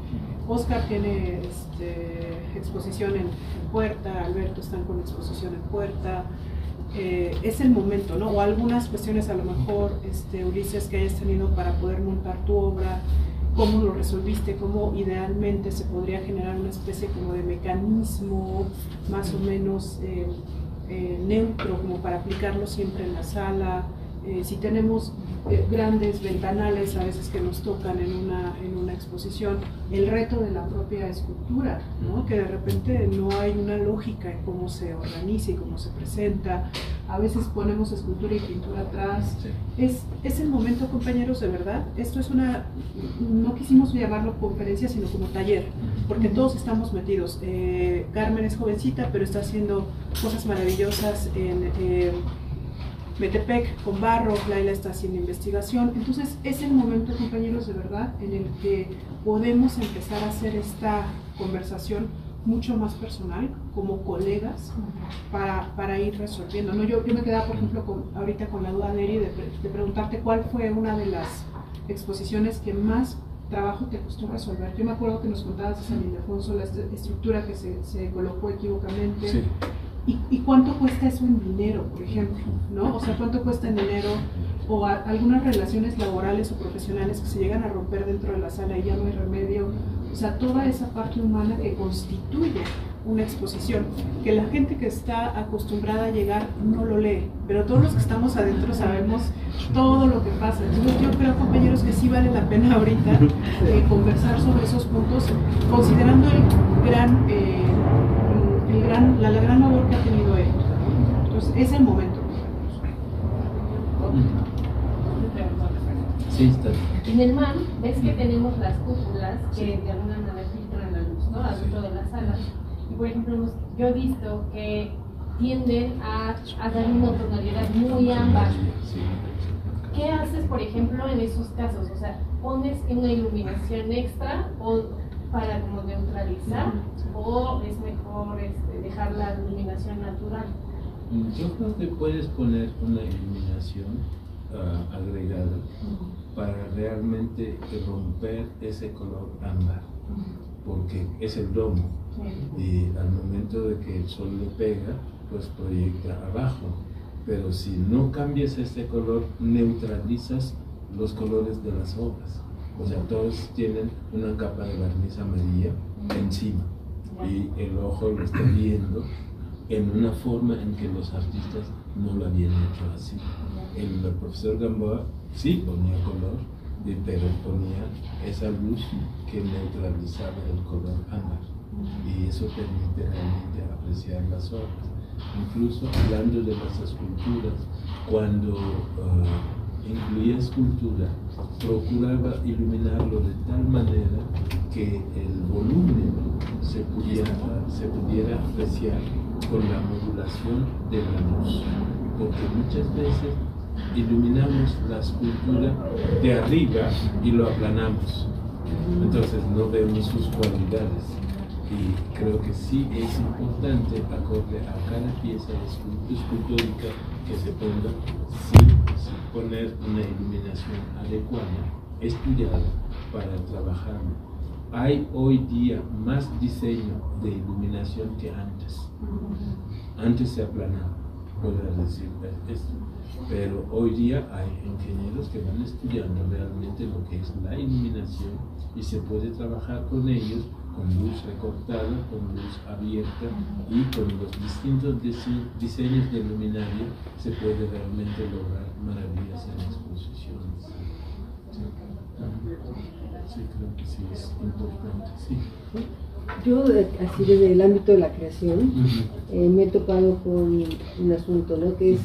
[SPEAKER 2] Oscar tiene exposición en Puerta, Alberto están con exposición en Puerta. Es el momento, ¿no? O algunas cuestiones a lo mejor, Ulises, que hayas tenido para poder montar tu obra, cómo lo resolviste, cómo idealmente se podría generar una especie como de mecanismo más o menos neutro, como para aplicarlo siempre en la sala. Si tenemos grandes ventanales a veces que nos tocan en una exposición, el reto de la propia escultura, ¿no? Que de repente no hay una lógica en cómo se organiza y cómo se presenta. A veces ponemos escultura y pintura atrás. Sí. Es el momento, compañeros, de verdad. Esto es no quisimos llamarlo conferencia, sino como taller, porque todos estamos metidos. Carmen es jovencita, pero está haciendo cosas maravillosas en Metepec con barro. Laila está haciendo investigación. Entonces es el momento, compañeros, de verdad, en el que podemos empezar a hacer esta conversación mucho más personal, como colegas, para ir resolviendo, ¿no? Yo me quedaba, por ejemplo, ahorita con la duda de Eri, de preguntarte cuál fue una de las exposiciones que más trabajo te costó resolver. Yo me acuerdo que nos contabas de San Ildefonso, la estructura que se colocó equivocamente. Sí. ¿Y cuánto cuesta eso en dinero, por ejemplo? ¿No? O sea, ¿cuánto cuesta en dinero? O algunas relaciones laborales o profesionales que se llegan a romper dentro de la sala y ya no hay remedio. O sea, toda esa parte humana que constituye una exposición, que la gente que está acostumbrada a llegar no lo lee, pero todos los que estamos adentro sabemos todo lo que pasa. Entonces yo creo, compañeros, que sí vale la pena ahorita conversar sobre esos puntos, considerando la gran labor que ha tenido él. Entonces es el momento.
[SPEAKER 4] Sí, está.
[SPEAKER 3] En el MAM ves que tenemos las cúpulas que de alguna manera filtran la luz, ¿no? Adentro de las salas. Y por ejemplo, yo he visto que tienden a dar una tonalidad muy ámbar. ¿Qué haces, por ejemplo, en esos casos? O sea, ¿pones una iluminación extra o para como neutralizar, o es mejor dejar la iluminación natural?
[SPEAKER 4] Yo creo que puedes poner una iluminación agregada para realmente romper ese color ámbar, porque es el domo, y al momento de que el sol le pega, pues proyecta abajo. Pero si no cambias este color, neutralizas los colores de las obras. O sea, todos tienen una capa de barniz amarilla encima, y el ojo lo está viendo en una forma en que los artistas no lo habían hecho así. El profesor Gamboa sí ponía color, pero ponía esa luz que neutralizaba el color ámbar, y eso permite realmente apreciar las obras. Incluso hablando de las esculturas, cuando incluía escultura, procuraba iluminarlo de tal manera que el volumen se pudiera apreciar con la modulación de la luz, porque muchas veces iluminamos la escultura de arriba y lo aplanamos, entonces no vemos sus cualidades. Y creo que sí es importante, acorde a cada pieza escultórica que se ponga, sí poner una iluminación adecuada, estudiada para trabajarlo. Hay hoy día más diseño de iluminación que antes. Antes se aplanaba, podrás decir esto, pero hoy día hay ingenieros que van estudiando realmente lo que es la iluminación, y se puede trabajar con ellos con luz recortada, con luz abierta, y con los distintos diseños de luminaria se puede realmente lograr maravillas en exposiciones. Sí. Sí, creo que sí es importante, sí.
[SPEAKER 5] Yo, así desde el ámbito de la creación, me he topado con un asunto, ¿no? Que es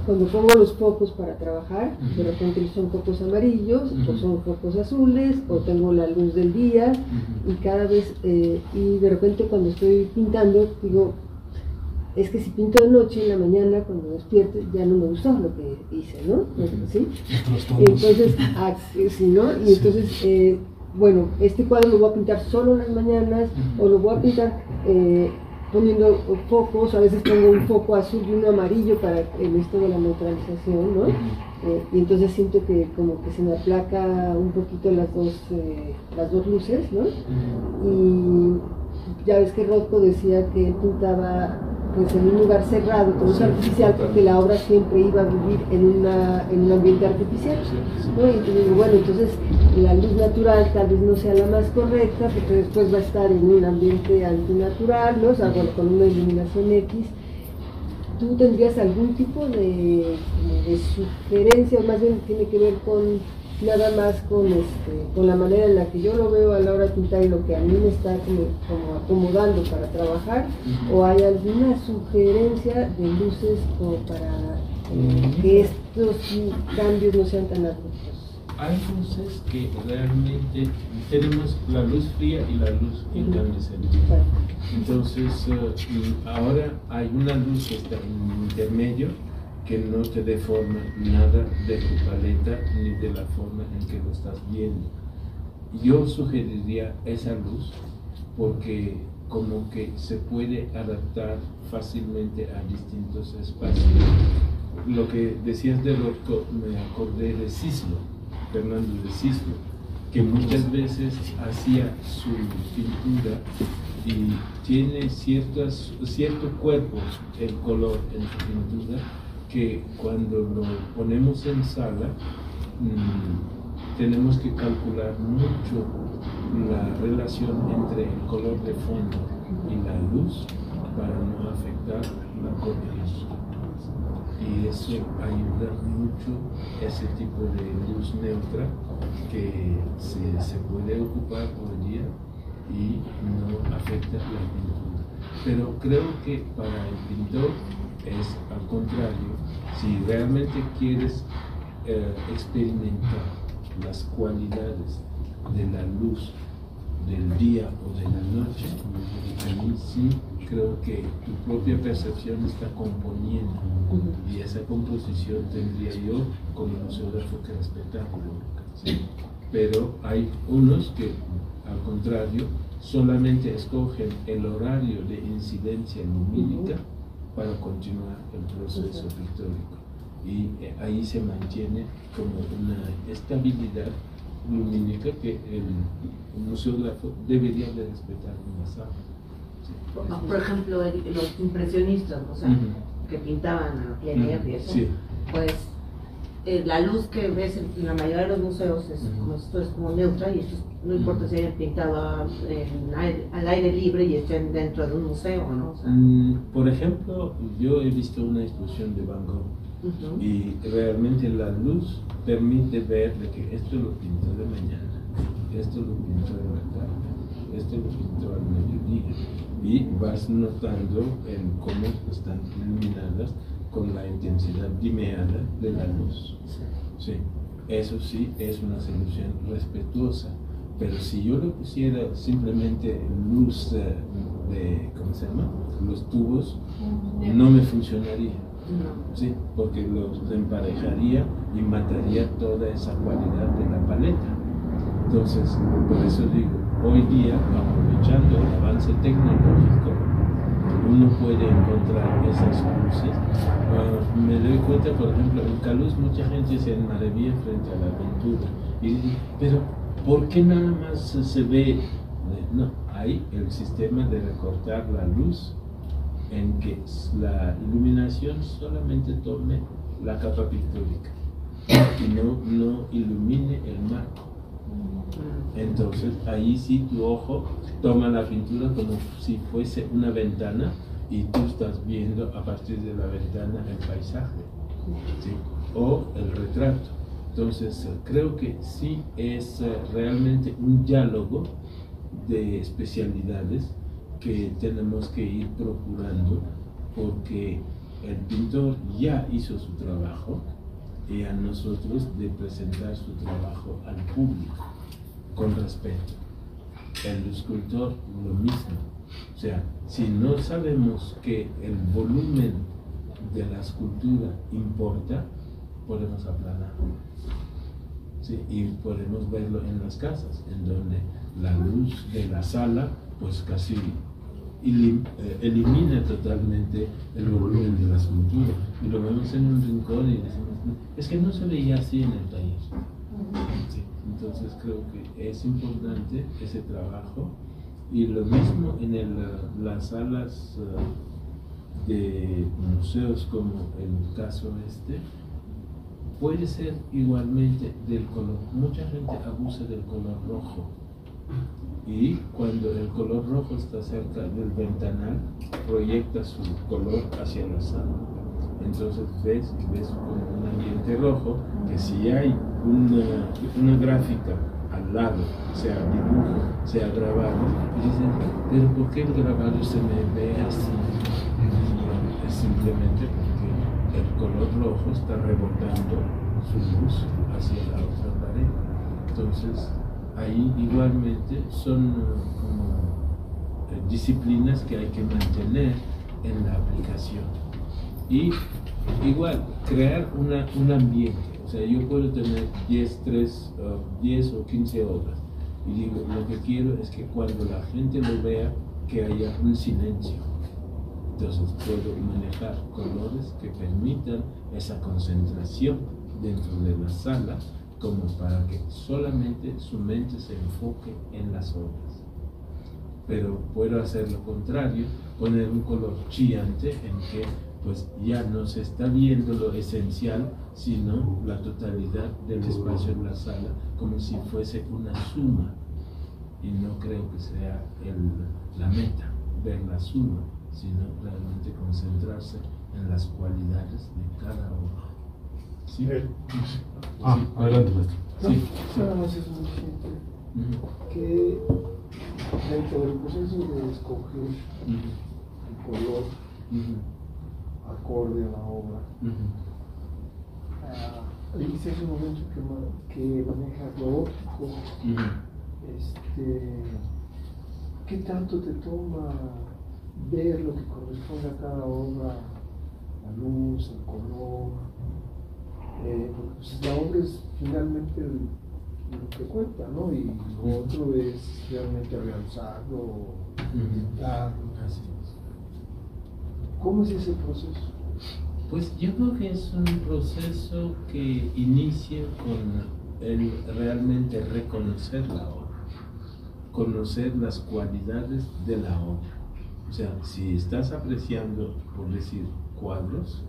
[SPEAKER 5] cuando pongo los focos para trabajar, de repente son focos amarillos, o son focos azules, o tengo la luz del día, y cada vez, y de repente cuando estoy pintando, digo, es que si pinto de noche, en la mañana, cuando despierto, ya no me gustó lo que hice, ¿no? ¿Sí? Entonces, sí, ¿no? Y entonces, bueno, este cuadro lo voy a pintar solo en las mañanas, o lo voy a pintar poniendo focos, a veces pongo un foco azul y uno amarillo para esto de la neutralización, ¿no? Y entonces siento que como que se me aplaca un poquito las dos luces, ¿no? Y ya ves que Rothko decía que él pintaba pues en un lugar cerrado, todo es artificial, porque la obra siempre iba a vivir en un ambiente artificial, ¿no? Y entonces digo, bueno, entonces la luz natural tal vez no sea la más correcta, porque después va a estar en un ambiente antinatural, ¿no? O sea, bueno, con una iluminación X. ¿Tú tendrías algún tipo de sugerencia, o más bien tiene que ver con nada más con la manera en la que yo lo veo a la hora de pintar y lo que a mí me está como acomodando para trabajar, o hay alguna sugerencia de luces como para que estos cambios no sean tan abruptos?
[SPEAKER 4] Hay luces que realmente tenemos la luz fría y la luz incandescente. Entonces, ahora hay una luz que está en intermedio, que no te deforma nada de tu paleta ni de la forma en que lo estás viendo. Yo sugeriría esa luz porque como que se puede adaptar fácilmente a distintos espacios. Lo que decías de Rothko, me acordé de Cislo, Fernando de Cislo, que muchas veces hacía su pintura y tiene cierto cuerpo, el color en su pintura, que cuando lo ponemos en sala tenemos que calcular mucho la relación entre el color de fondo y la luz para no afectar la composición. Y eso ayuda mucho, ese tipo de luz neutra que se puede ocupar hoy día y no afecta la pintura. Pero creo que para el pintor es al contrario. Si realmente quieres experimentar las cualidades de la luz del día o de la noche, ahí sí creo que tu propia percepción está componiendo, y esa composición tendría yo como museógrafo que respetarlo, ¿sí? Pero hay unos que al contrario solamente escogen el horario de incidencia lumínica para continuar el proceso pictórico, y ahí se mantiene como una estabilidad lumínica que el museógrafo debería de respetar más alto. Sí.
[SPEAKER 1] Por ejemplo, los impresionistas, o sea, que pintaban a plein air y eso,
[SPEAKER 4] sí.
[SPEAKER 1] Pues la luz que ves en la mayoría de los museos es como neutra, y esto no importa si hayan pintado al aire libre y estén dentro de un museo, ¿no? O sea,
[SPEAKER 4] por ejemplo, yo he visto una exposición de Van Gogh y realmente la luz permite ver de que esto lo pintó de mañana, esto lo pintó de la tarde, esto lo pintó al mediodía, y vas notando en cómo están iluminadas con la intensidad dimeada de la luz. Sí, eso sí es una solución respetuosa, pero si yo le pusiera simplemente luz de ¿cómo se llama? Los tubos, no me funcionaría. Sí, porque los emparejaría y mataría toda esa cualidad de la paleta. Entonces, por eso digo, hoy día, aprovechando el avance tecnológico, uno puede encontrar esas luces. Me doy cuenta, por ejemplo, en Caluz mucha gente se maravilla frente a la pintura y dice, pero ¿por qué nada más se ve? No, hay el sistema de recortar la luz en que la iluminación solamente tome la capa pictórica y no ilumine el marco. Entonces ahí sí tu ojo toma la pintura como si fuese una ventana y tú estás viendo a partir de la ventana el paisaje, ¿sí? O el retrato. Entonces, creo que sí es realmente un diálogo de especialidades que tenemos que ir procurando, porque el pintor ya hizo su trabajo y a nosotros de presentar su trabajo al público con respeto. El escultor lo mismo. O sea, si no sabemos que el volumen de la escultura importa, podemos aplanar. Sí, y podemos verlo en las casas, en donde la luz de la sala pues casi elimina totalmente el volumen de la escultura. Y lo vemos en un rincón y decimos, es que no se veía así en el taller. Sí, entonces creo que es importante ese trabajo. Y lo mismo en las salas de museos, como el caso puede ser igualmente del color. Mucha gente abusa del color rojo, y cuando el color rojo está cerca del ventanal, proyecta su color hacia la sala. Entonces ves como un ambiente rojo, que si hay una gráfica al lado, sea dibujo, sea grabado, y dicen, pero ¿por qué el grabado se me ve así? Es simplemente porque el color rojo está rebotando su luz hacia la otra pared. Entonces, ahí igualmente son como disciplinas que hay que mantener en la aplicación. Y igual, crear un ambiente. O sea, yo puedo tener 10 o 15 obras, y digo, lo que quiero es que cuando la gente lo vea, que haya un silencio. Entonces puedo manejar colores que permitan esa concentración dentro de la sala, como para que solamente su mente se enfoque en las obras. Pero puedo hacer lo contrario, poner un color chillante en que pues ya no se está viendo lo esencial, sino la totalidad del espacio en la sala, como si fuese una suma. Y no creo que sea la meta, ver la suma, sino realmente concentrarse en las cualidades de cada obra. ¿Sí?
[SPEAKER 6] Adelante, maestro.
[SPEAKER 4] Sí.
[SPEAKER 7] Nada más es muy simple. Que dentro del proceso de escoger el color acorde a la obra, dijiste hace un momento que manejas lo óptico. ¿Qué tanto te toma ver lo que corresponde a cada obra, la luz, el color? Porque pues, la obra es finalmente lo que cuenta, ¿no? Y lo otro es realmente realzarlo, pintarlo.
[SPEAKER 4] Así es.
[SPEAKER 7] ¿Cómo es ese proceso?
[SPEAKER 4] Pues yo creo que es un proceso que inicia con el realmente reconocer la obra, conocer las cualidades de la obra. O sea, si estás apreciando, por decir, cuadros,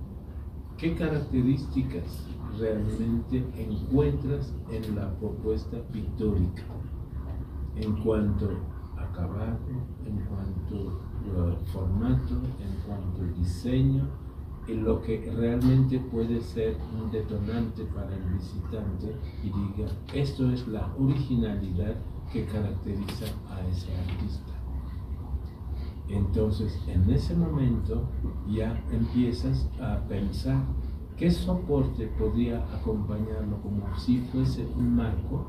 [SPEAKER 4] ¿qué características realmente encuentras en la propuesta pictórica? En cuanto a acabado, en cuanto a formato, en cuanto a diseño, y lo que realmente puede ser un detonante para el visitante y diga, esto es la originalidad que caracteriza a ese artista. Entonces, en ese momento ya empiezas a pensar qué soporte podría acompañarlo, como si fuese un marco,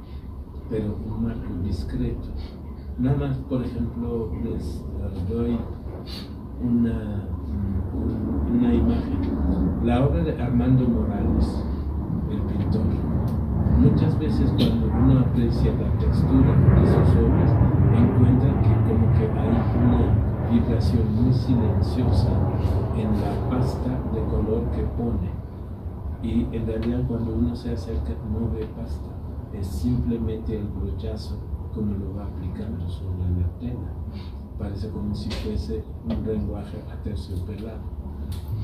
[SPEAKER 4] pero un marco discreto. Nada más, por ejemplo, les doy una imagen. La obra de Armando Morales, el pintor. Muchas veces cuando uno aprecia la textura de sus obras, encuentra que como que hay una vibración muy silenciosa en la pasta de color que pone. Y en realidad cuando uno se acerca no ve pasta, es simplemente el brochazo como lo va aplicando sobre la tela. Parece como si fuese un lenguaje aterciopelado.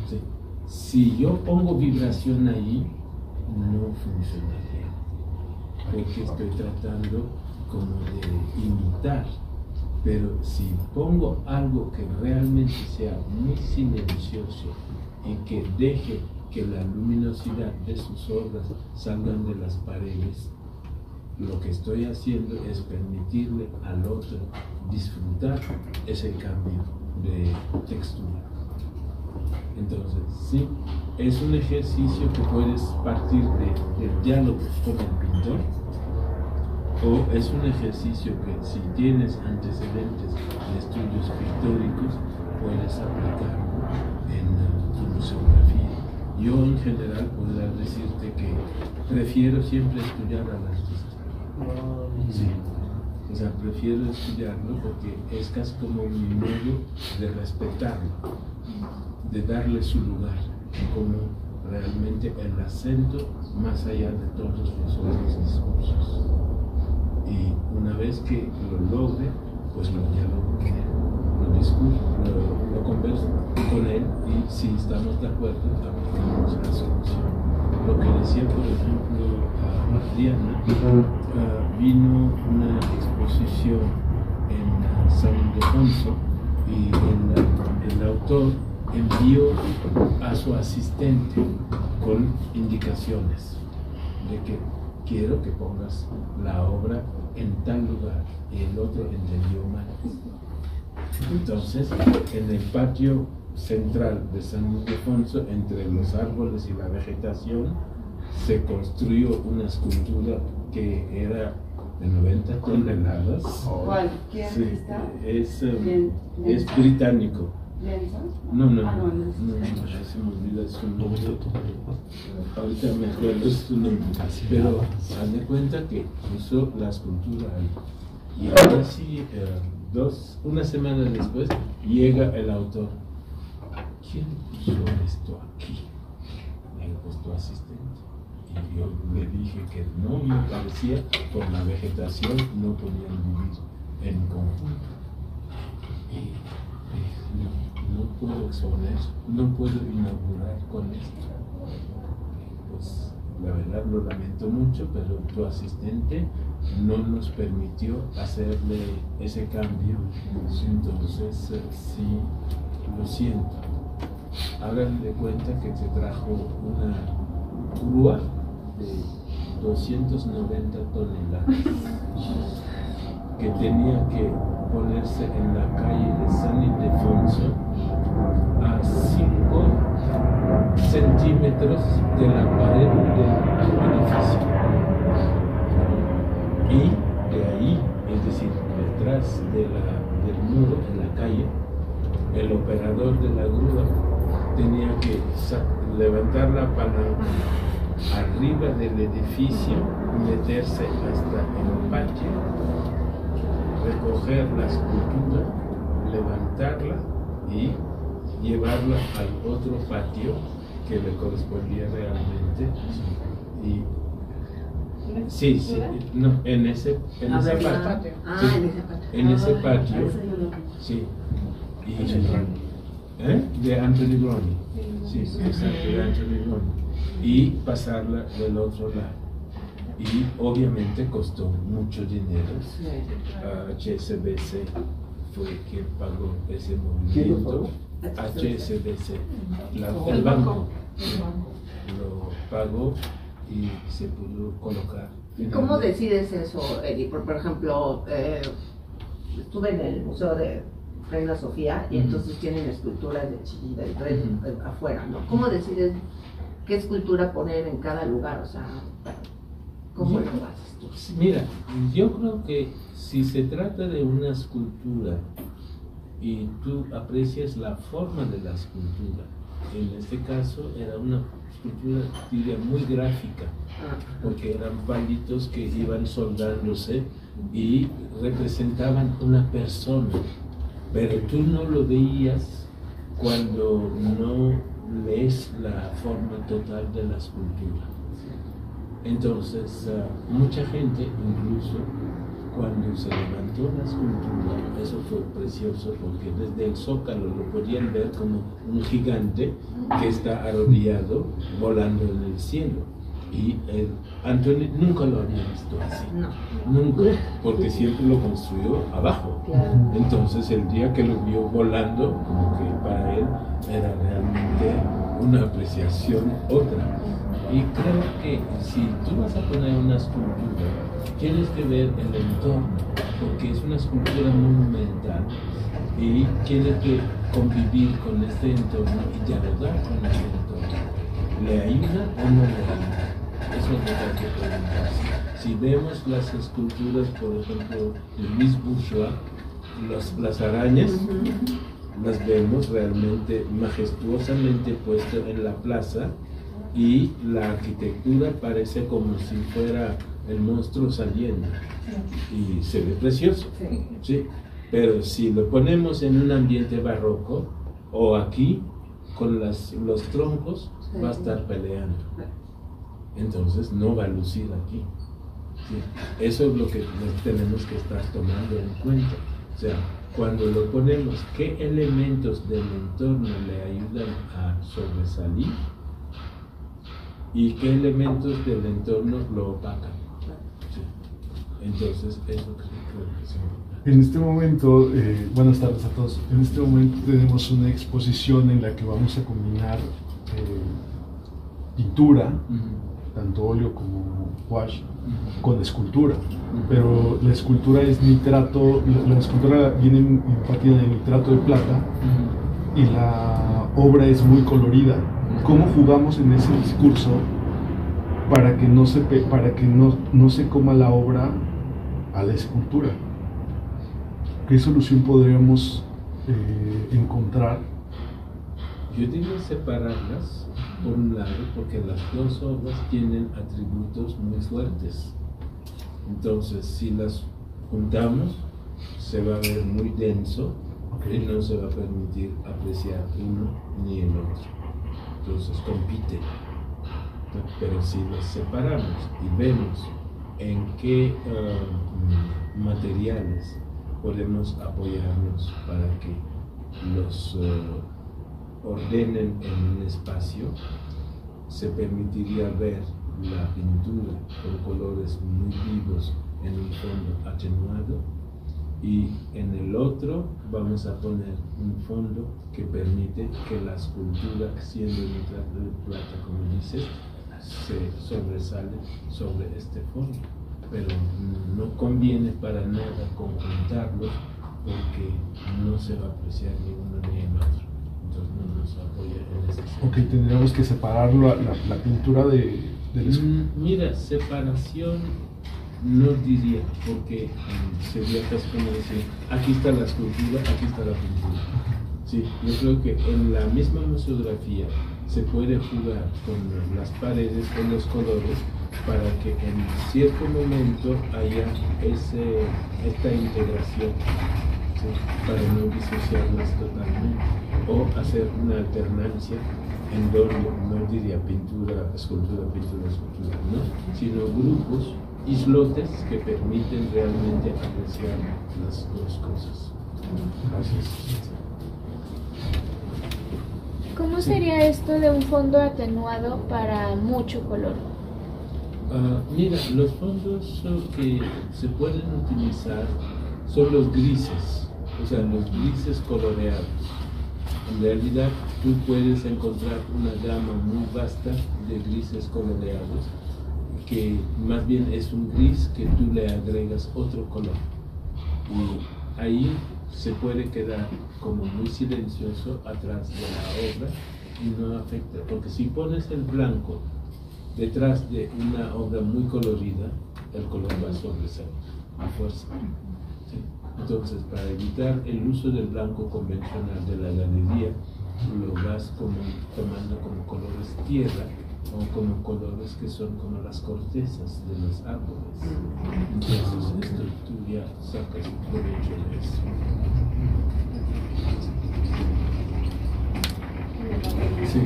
[SPEAKER 4] ¿Sí? Si yo pongo vibración ahí, no funcionaría, porque estoy tratando como de imitar. Pero si pongo algo que realmente sea muy silencioso y que deje que la luminosidad de sus obras salgan de las paredes, lo que estoy haciendo es permitirle al otro disfrutar ese cambio de textura. Entonces, sí, es un ejercicio que puedes partir del diálogo con el pintor, o es un ejercicio que, si tienes antecedentes de estudios pictóricos, puedes aplicarlo en tu museografía. Yo, en general, podría decirte que prefiero siempre estudiar al artista. Sí. O sea, prefiero estudiarlo porque es casi como un modo de respetarlo, de darle su lugar, como realmente el acento más allá de todos los otros discursos. Y una vez que lo logre, pues lo dialogo con él, lo discuto, lo converso con él, y si estamos de acuerdo, aplicamos la solución. Lo que decía, por ejemplo, a Diana, vino una exposición en San Ildefonso y el autor envió a su asistente con indicaciones de que quiero que pongas la obra en tal lugar, y el otro entendió mal. Entonces, en el patio central de San Ildefonso, entre los árboles y la vegetación, se construyó una escultura que era de 90 toneladas.
[SPEAKER 5] ¿Cuál? ¿Quién
[SPEAKER 4] Sí,
[SPEAKER 5] está?
[SPEAKER 4] es británico.
[SPEAKER 5] ¿Lenson?
[SPEAKER 4] No,
[SPEAKER 5] Ah, no,
[SPEAKER 4] se me olvida su nombre. Ahorita me acuerdo su nombre. Pero haz de cuenta que puso la escultura ahí. Y ahora sí, una semana después, llega el autor. ¿Quién puso esto aquí? Me dijo, pues tu asistente. Y yo le dije que no me parecía, por la vegetación no podían vivir en conjunto. Y no puedo exponer, no puedo inaugurar con esto. Pues la verdad lo lamento mucho, pero tu asistente no nos permitió hacerle ese cambio. Entonces, sí, lo siento. Hagan de cuenta que se trajo una grúa de 290 toneladas que tenía que ponerse en la calle de San Ildefonso a 5 centímetros de la pared del edificio. Y de ahí, es decir, detrás del muro, en la calle, el operador de la grúa tenía que levantar la palanca arriba del edificio, meterse hasta el patio, recoger la escultura, levantarla y llevarla al otro patio que le correspondía realmente. Y sí, no, en ese patio.
[SPEAKER 1] Ah,
[SPEAKER 4] sí,
[SPEAKER 1] en ese patio.
[SPEAKER 4] en ese patio,
[SPEAKER 1] Eso yo lo vi.
[SPEAKER 4] sí. De Anthony Roney. Sí, exacto, de Anthony Roney. Y pasarla del otro lado. Y obviamente costó mucho dinero. HSBC fue quien pagó ese movimiento. HSBC, el banco lo pagó y se pudo colocar.
[SPEAKER 1] ¿Y cómo decides eso, Eddie? Por ejemplo, estuve en el Museo de Reina Sofía y entonces tienen esculturas de Chillida y todo afuera, ¿no? ¿Cómo decides qué escultura poner en cada lugar? O sea, ¿cómo lo haces tú?
[SPEAKER 4] Mira, yo creo que si se trata de una escultura y tú aprecias la forma de la escultura, en este caso era una escultura, diría, muy gráfica, porque eran palitos que iban soldándose y representaban una persona, pero tú no lo veías cuando no lees la forma total de la escultura. Entonces, mucha gente, incluso cuando se levantó la escultura, eso fue precioso porque desde el zócalo lo podían ver como un gigante que está arrodillado volando en el cielo. Y Anthony nunca lo había visto así, nunca, porque siempre lo construyó abajo. Entonces el día que lo vio volando, como que para él era realmente una apreciación otra. Y creo que si tú vas a poner una escultura, tienes que ver el entorno, porque es una escultura monumental y tienes que convivir con este entorno y dialogar con este entorno. ¿Le ayuda o no le ayuda? Eso es lo que hay que preguntarse. Si vemos las esculturas, por ejemplo, de Louis Bourgeois, las arañas, las vemos realmente majestuosamente puestas en la plaza y la arquitectura parece como si fuera el monstruo saliendo y se ve precioso, ¿sí? Pero si lo ponemos en un ambiente barroco o aquí con los troncos va a estar peleando, entonces no va a lucir aquí, ¿sí? Eso es lo que tenemos que estar tomando en cuenta. O sea, cuando lo ponemos, ¿qué elementos del entorno le ayudan a sobresalir? ¿Y qué elementos del entorno lo opacan? Sí. Entonces, eso creo que sí.
[SPEAKER 6] En este momento, buenas tardes a todos. En este momento tenemos una exposición en la que vamos a combinar pintura, tanto óleo como wash, con escultura. Pero la escultura es nitrato, la escultura viene impartida en nitrato de plata y la obra es muy colorida. ¿Cómo jugamos en ese discurso para que no se coma la obra a la escultura? ¿Qué solución podríamos encontrar?
[SPEAKER 4] Yo digo separarlas, por un lado, porque las dos obras tienen atributos muy fuertes. Entonces, si las juntamos, se va a ver muy denso y no se va a permitir apreciar uno ni el otro. Entonces, compite. Pero si las separamos y vemos en qué materiales podemos apoyarnos para que los ordenen en un espacio, se permitiría ver la pintura con colores muy vivos en un fondo atenuado, y en el otro vamos a poner un fondo que permite que la escultura, siendo nitrato de plata, como dices, se sobresale sobre este fondo. Pero no conviene para nada conjuntarlos porque no se va a apreciar ni uno ni el otro. Entonces no nos apoya en ese sentido.
[SPEAKER 6] Ok, tendríamos que separar la pintura de la escultura.
[SPEAKER 4] Mira, separación no diría, porque sería casi como decir, aquí está la escultura, aquí está la pintura. Sí, yo creo que en la misma museografía se puede jugar con las paredes, con los colores, para que en cierto momento haya esta integración, ¿sí? Para no disociarlas totalmente, o hacer una alternancia en donde no diría pintura, escultura, no, sino grupos, islotes que permiten realmente apreciar las dos cosas. Gracias.
[SPEAKER 8] ¿Cómo sería esto de un fondo atenuado para mucho color?
[SPEAKER 4] Mira, los fondos que se pueden utilizar son los grises, o sea, los grises coloreados. En realidad, tú puedes encontrar una gama muy vasta de grises coloreados, que más bien es un gris que tú le agregas otro color. Y ahí se puede quedar como muy silencioso atrás de la obra y no afecta, porque si pones el blanco detrás de una obra muy colorida, el color va a sobresalir a fuerza. ¿Sí? Entonces, para evitar el uso del blanco convencional de la galería, lo vas tomando como colores tierra o como colores que son como las cortezas de los árboles. Entonces, esto tú ya sacas provecho de eso.
[SPEAKER 6] Sí.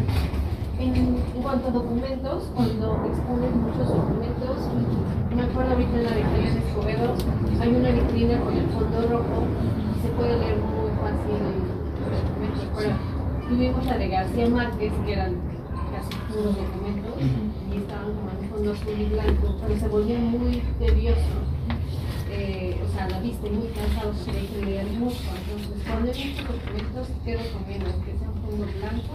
[SPEAKER 3] En cuanto a documentos, cuando exponen muchos documentos, me acuerdo ahorita en la vitrina de Escobedo, hay una vitrina con el fondo rojo y se puede leer muy fácil los documentos. Ahora, tuvimos la de García Márquez, que eran casi puros documentos, y estaban como en fondo azul y blanco, pero se volvían muy tediosos. O sea, la vista y muy cansados porque hay que leer mucho. Entonces, cuando hay muchos documentos, ¿qué recomiendo? ¿Que sea un fondo blanco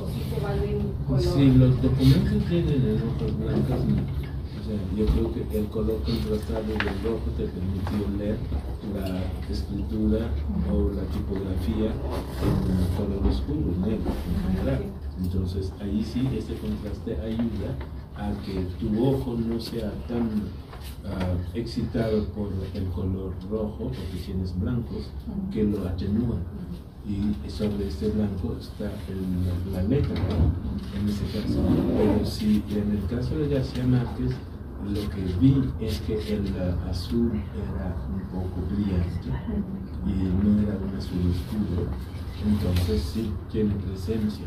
[SPEAKER 3] o si se valen color.
[SPEAKER 4] Sí, los documentos tienen en hojas blancas, ¿no? O sea, yo creo que el color contrastado del rojo te permitió leer la escritura o la tipografía en color oscuro, negro en general. Entonces ahí sí, ese contraste ayuda a que tu ojo no sea tan excitado por el color rojo, porque tienes blancos que lo atenúan. Y sobre este blanco está la letra, ¿no? En ese caso. Pero si en el caso de García Márquez, lo que vi es que el azul era un poco brillante y no era un azul oscuro, entonces sí tiene presencia.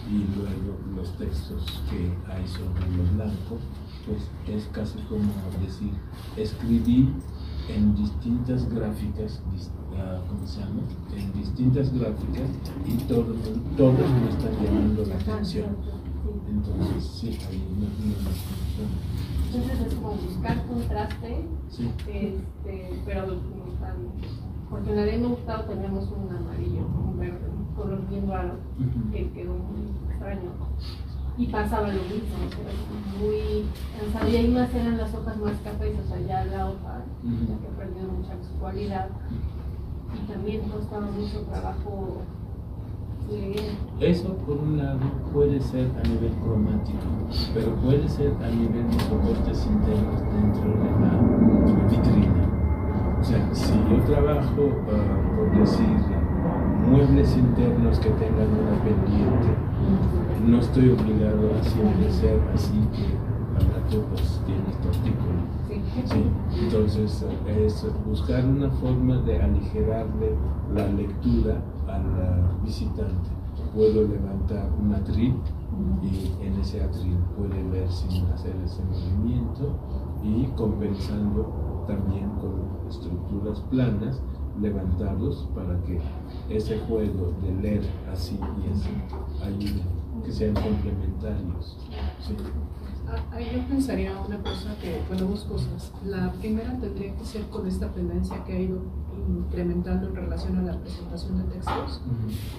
[SPEAKER 4] Y luego los textos que hay sobre lo blanco, pues es casi como decir, escribí en distintas gráficas, ¿cómo se llama? En distintas gráficas y todos me están llamando la atención. Entonces sí, hay una funciona.
[SPEAKER 3] Entonces es como buscar contraste,
[SPEAKER 4] Sí.
[SPEAKER 3] pero porque en la de Gustavo tenemos un amarillo, un verde, un color bien raro, que quedó muy extraño. Y pasaba lo mismo, era muy cansado. Y ahí más eran las hojas más cafés, o sea, ya la hoja ya que perdió mucha su cualidad. Y también costaba mucho trabajo leer.
[SPEAKER 4] Eso por un lado puede ser a nivel cromático, pero puede ser a nivel de soportes internos dentro de la vitrina. O sea, si yo trabajo, por decir, muebles internos que tengan una pendiente, no estoy obligado a siempre ser así que al rato pues tienes tortícolis. Sí. Entonces es buscar una forma de aligerarle la lectura al visitante. Puedo levantar un atril y en ese atril puede leer sin hacer ese movimiento y compensando también con estructuras planas levantados para que ese juego de leer así y así ayude, que sean complementarios. Sí.
[SPEAKER 2] Yo pensaría una cosa dos cosas. La primera tendría que ser con esta tendencia que ha ido incrementando en relación a la presentación de textos,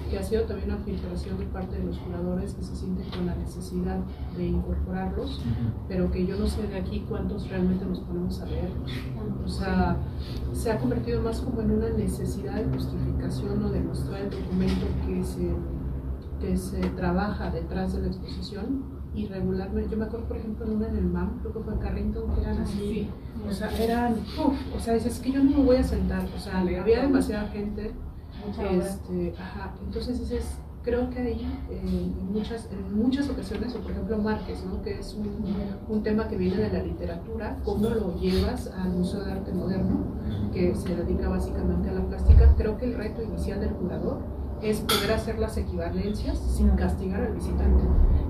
[SPEAKER 2] que ha sido también una filtración de parte de los curadores que se sienten con la necesidad de incorporarlos, pero que yo no sé de aquí cuántos realmente nos ponemos a leerlos. O sea, se ha convertido más como en una necesidad de justificación o de mostrar el documento que se trabaja detrás de la exposición. Y regularmente, yo me acuerdo por ejemplo en una en el MAM, creo que fue en Carrington, que eran así, o sea, eran, o sea, dices que yo no me voy a sentar, o sea, había demasiada gente, entonces dices, creo que ahí en muchas ocasiones, o por ejemplo Márquez, ¿no? Que es un tema que viene de la literatura, cómo lo llevas al Museo de Arte Moderno, que se dedica básicamente a la plástica. Creo que el reto inicial del curador es poder hacer las equivalencias sin castigar al visitante,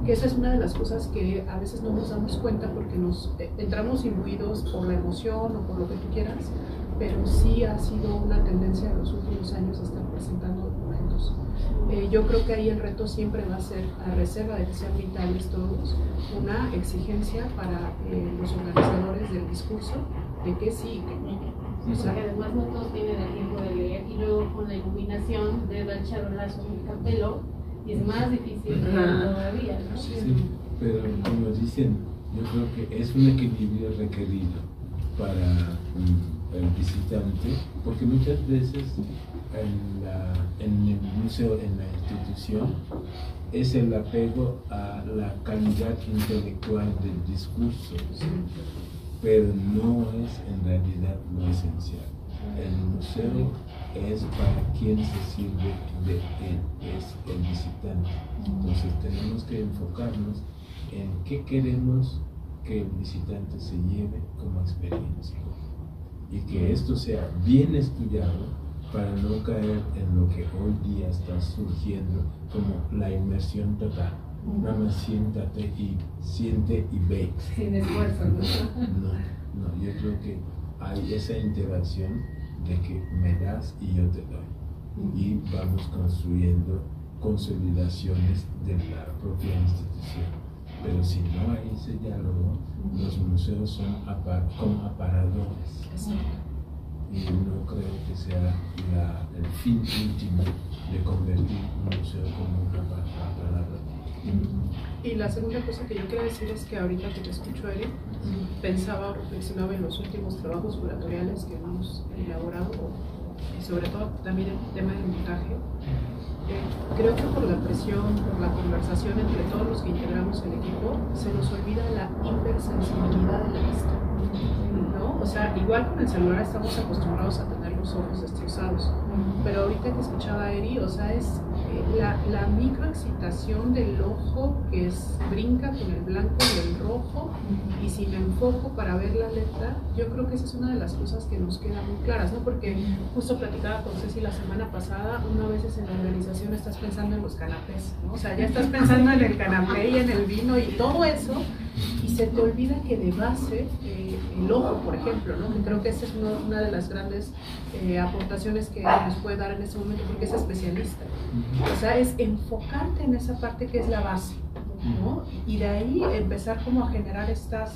[SPEAKER 2] que esa es una de las cosas que a veces no nos damos cuenta porque nos entramos imbuidos por la emoción o por lo que tú quieras, pero sí ha sido una tendencia en los últimos años estar presentando documentos. Yo creo que ahí el reto siempre va a ser, a reserva de que sean vitales todos, una exigencia para los organizadores del discurso de que sí, que no.
[SPEAKER 3] Porque además no todos tienen el tiempo de leer y luego con la iluminación de dar charolazo en el capelo y es más difícil todavía, ¿no?
[SPEAKER 4] Sí, pero como dicen, yo creo que es un equilibrio requerido para el visitante, porque muchas veces en el museo, en la institución, es el apego a la calidad intelectual del discurso. Pero no es en realidad lo esencial. El museo es para quien se sirve de él, es el visitante. Entonces tenemos que enfocarnos en qué queremos que el visitante se lleve como experiencia y que esto sea bien estudiado para no caer en lo que hoy día está surgiendo como la inmersión total. Nada más siéntate y siente y ve.
[SPEAKER 3] Sin esfuerzo, ¿no?
[SPEAKER 4] No, yo creo que hay esa interacción de que me das y yo te doy. Y vamos construyendo consolidaciones de la propia institución. Pero si no hay ese diálogo, los museos son como aparadores. y no creo que sea el fin último de convertir un museo como una palabra.
[SPEAKER 2] Y la segunda cosa que yo quiero decir es que ahorita que te escucho, Eric, pensaba o reflexionaba en los últimos trabajos curatoriales que hemos elaborado, y sobre todo también el tema del montaje. Creo que por la presión, por la conversación entre todos los que integramos el equipo, se nos olvida la hipersensibilidad de la vista, ¿no? O sea, igual con el celular estamos acostumbrados a tener los ojos destrozados, pero ahorita que escuchaba a Eri, o sea, es la microexcitación del ojo que brinca con el blanco y el rojo, y si me enfoco para ver la letra, yo creo que esa es una de las cosas que nos quedan muy claras, ¿no? Porque justo platicaba con Ceci la semana pasada, una vez en la organización estás pensando en los canapés, ¿no? O sea, ya estás pensando en el canapé y en el vino y todo eso, y se te olvida que de base el ojo, por ejemplo, ¿no? Que creo que esa es una de las grandes aportaciones que nos puede dar en este momento, porque es especialista. O sea, es enfocarte en esa parte que es la base, ¿no? Y de ahí empezar como a generar estas,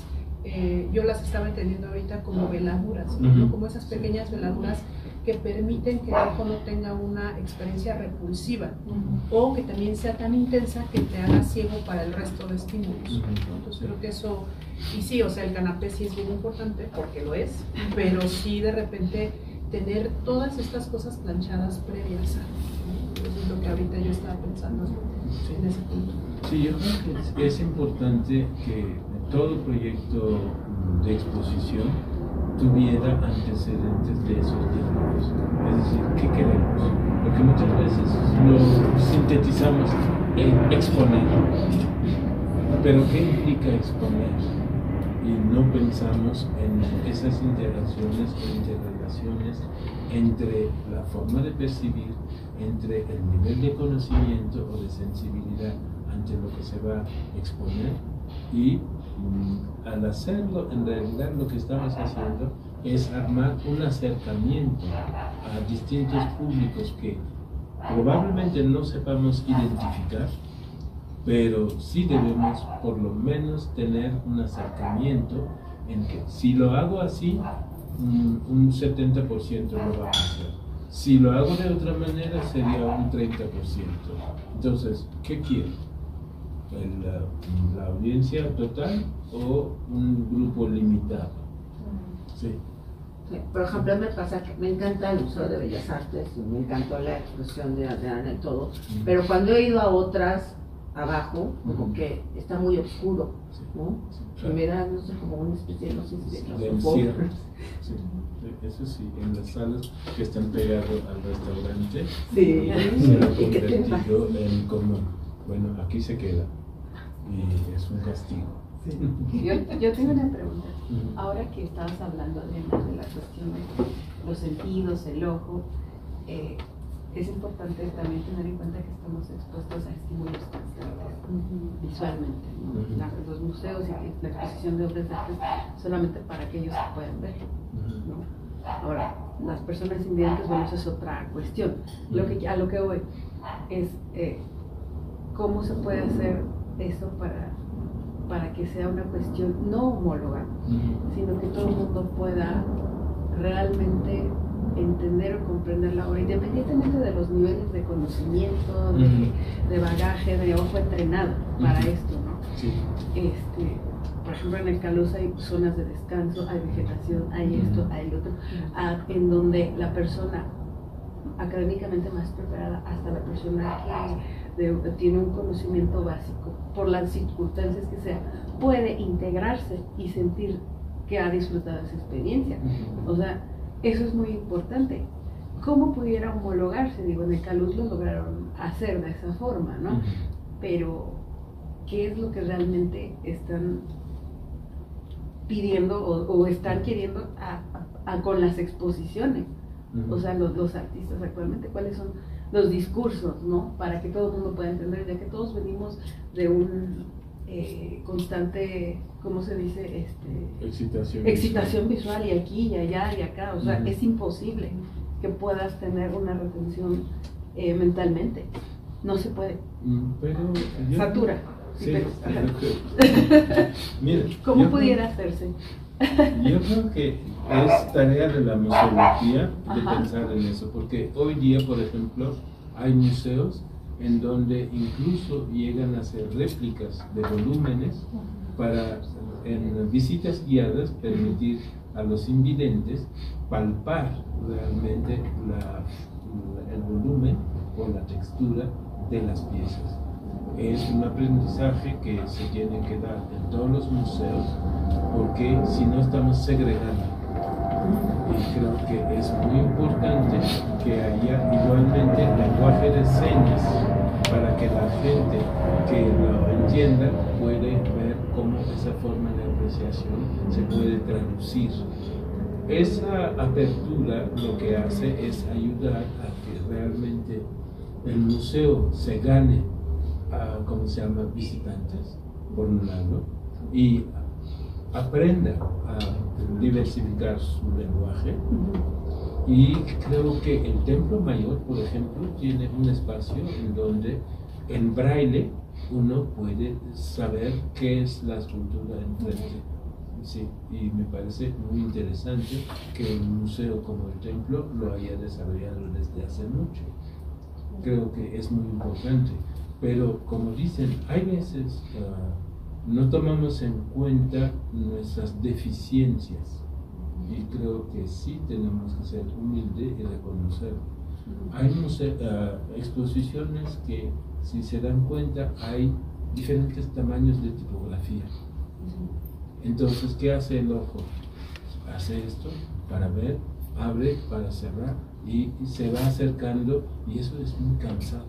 [SPEAKER 2] yo las estaba entendiendo ahorita como veladuras, ¿no? Como esas pequeñas veladuras que permiten que el ojo no tenga una experiencia repulsiva, o que también sea tan intensa que te haga ciego para el resto de estímulos, ¿no? Entonces creo que eso, y sí, o sea, el canapé sí es bien importante, porque lo es, pero sí de repente tener todas estas cosas planchadas previas a, ¿no? Eso es lo que ahorita yo estaba pensando en ese punto.
[SPEAKER 4] Sí, yo creo que es importante que todo proyecto de exposición tuviera antecedentes de esos diálogos. Es decir, ¿qué queremos? Porque muchas veces lo sintetizamos en exponer. Pero ¿qué implica exponer? Y no pensamos en esas interacciones o interrelaciones entre la forma de percibir, entre el nivel de conocimiento o de sensibilidad ante lo que se va a exponer, y al hacerlo, en realidad lo que estamos haciendo es armar un acercamiento a distintos públicos que probablemente no sepamos identificar, pero sí debemos por lo menos tener un acercamiento en que si lo hago así, un 70% lo va a hacer. Si lo hago de otra manera, sería un 30%. Entonces, ¿qué quiero? ¿La audiencia total o un grupo limitado? Sí.
[SPEAKER 1] Por ejemplo, me pasa que me encanta el Museo de Bellas Artes y me encantó la exposición de Adriana y todo, pero cuando he ido a otras abajo, como que está muy oscuro, ¿no? Y me da, no sé, como una especie, no sé si de
[SPEAKER 4] claustrofobia. Sí, eso sí, en las salas que están pegadas al restaurante, se ha convertido en como, bueno, aquí se queda, y es un castigo.
[SPEAKER 9] Sí. Yo tengo una pregunta. Ahora que estabas hablando de la cuestión de los sentidos, el ojo, es importante también tener en cuenta que estamos expuestos a estímulos constantes visualmente, ¿no? Los museos y la exposición de obras de arte solamente para que ellos se puedan ver, ¿no? Ahora, las personas invidentes, bueno, eso es otra cuestión. A lo que voy es cómo se puede hacer eso para que sea una cuestión no homóloga, sino que todo el mundo pueda realmente entender o comprender la obra, independientemente de los niveles de conocimiento, de bagaje, de ojo entrenado para esto, ¿no?
[SPEAKER 4] Sí.
[SPEAKER 9] Por ejemplo, en el Caluz hay zonas de descanso, hay vegetación, hay esto, hay lo otro, en donde la persona académicamente más preparada, hasta la persona que tiene un conocimiento básico, por las circunstancias que sea, puede integrarse y sentir que ha disfrutado esa experiencia. O sea, eso es muy importante. ¿Cómo pudiera homologarse? Digo, en el Caluz lo lograron hacer de esa forma, ¿no? Pero, ¿qué es lo que realmente están pidiendo o están queriendo con las exposiciones? O sea, los artistas actualmente, ¿cuáles son los discursos, ¿no? Para que todo el mundo pueda entender, ya que todos venimos de un constante, ¿cómo se dice? Excitación visual, y aquí y allá y acá, o sea, es imposible que puedas tener una retención mentalmente, no se puede.
[SPEAKER 4] Pero
[SPEAKER 9] satura.
[SPEAKER 4] Sí,
[SPEAKER 9] ¿Cómo pudiera hacerse?
[SPEAKER 4] Yo creo que es tarea de la museología de pensar en eso, porque hoy día, por ejemplo, hay museos en donde incluso llegan a hacer réplicas de volúmenes para, en visitas guiadas, permitir a los invidentes palpar realmente el volumen o la textura de las piezas. Es un aprendizaje que se tiene que dar en todos los museos, porque si no estamos segregando. Y creo que es muy importante que haya igualmente lenguaje de señas para que la gente que lo entienda puede ver cómo esa forma de apreciación se puede traducir. Esa apertura lo que hace es ayudar a que realmente el museo se gane a, ¿cómo se llama?, visitantes, por un lado, y aprenda a diversificar su lenguaje. Y creo que el Templo Mayor, por ejemplo, tiene un espacio en donde en braille uno puede saber qué es la escultura enfrente. Sí, y me parece muy interesante que un museo como el Templo lo haya desarrollado desde hace mucho. Creo que es muy importante, pero como dicen, hay veces no tomamos en cuenta nuestras deficiencias, y creo que sí tenemos que ser humildes y reconocerlo. Hay exposiciones que, si se dan cuenta, hay diferentes tamaños de tipografía. Entonces, ¿qué hace el ojo? Hace esto para ver, abre para cerrar, y se va acercando, y eso es muy cansado.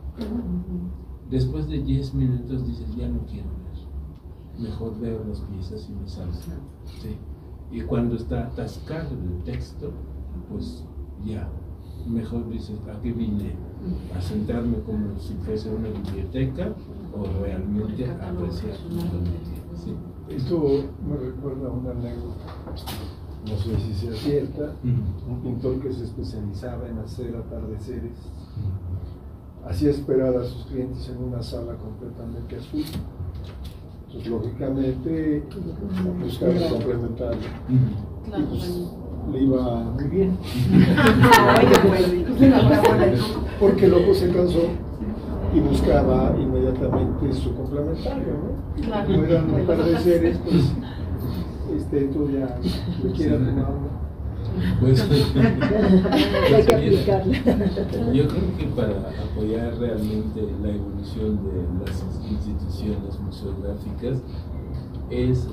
[SPEAKER 4] Después de 10 minutos dices, ya no quiero ver, mejor veo las piezas y me salgo. Sí. Y cuando está atascado el texto, pues ya, mejor dices, ¿a qué vine? ¿A sentarme como si fuese una biblioteca o realmente a apreciar lo que tiene? Sí.
[SPEAKER 7] Esto me recuerda a una anécdota, no sé si sea cierta. Un pintor que se especializaba en hacer atardeceres hacía esperar a sus clientes en una sala completamente azul. Entonces, lógicamente, buscaba complementarlo. Y pues le iba muy bien. Porque el ojo se cansó y buscaba inmediatamente su complementario, ¿no?
[SPEAKER 3] Claro.
[SPEAKER 7] Como eran atardeceres, pues tú ya le quieras tomar.
[SPEAKER 4] Pues,
[SPEAKER 5] Hay que aplicarla.
[SPEAKER 4] yo creo que para apoyar realmente la evolución de las instituciones museográficas es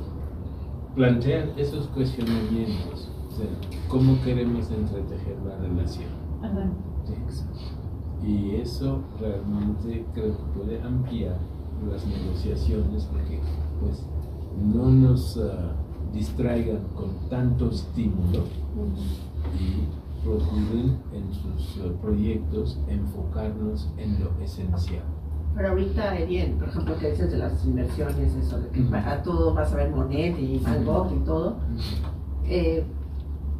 [SPEAKER 4] plantear esos cuestionamientos, o sea, cómo queremos entretejer la relación. Y eso realmente creo que puede ampliar las negociaciones, porque pues no nos distraigan con tanto estímulo y procuren en sus proyectos enfocarnos en lo esencial.
[SPEAKER 1] Pero ahorita, Erien, por ejemplo, que dices de las inversiones, eso de que a todo vas a ver Monet y Van Gogh y todo,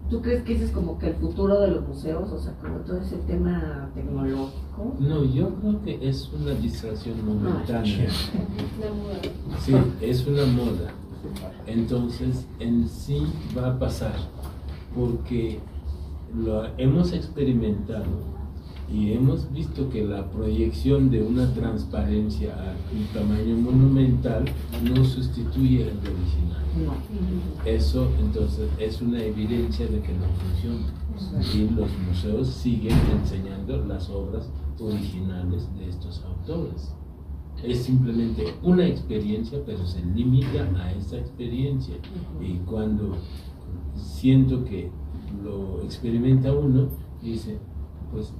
[SPEAKER 1] ¿tú crees que ese es como que el futuro de los museos? O sea, como todo ese tema tecnológico.
[SPEAKER 4] No, yo creo que es una distracción momentánea. Sí, es una moda. Entonces, en sí va a pasar, porque lo hemos experimentado y hemos visto que la proyección de una transparencia a un tamaño monumental no sustituye el original. Eso entonces es una evidencia de que no funciona. Y los museos siguen enseñando las obras originales de estos autores. Es simplemente una experiencia, pero se limita a esa experiencia. Y cuando siento que lo experimenta uno, dice, pues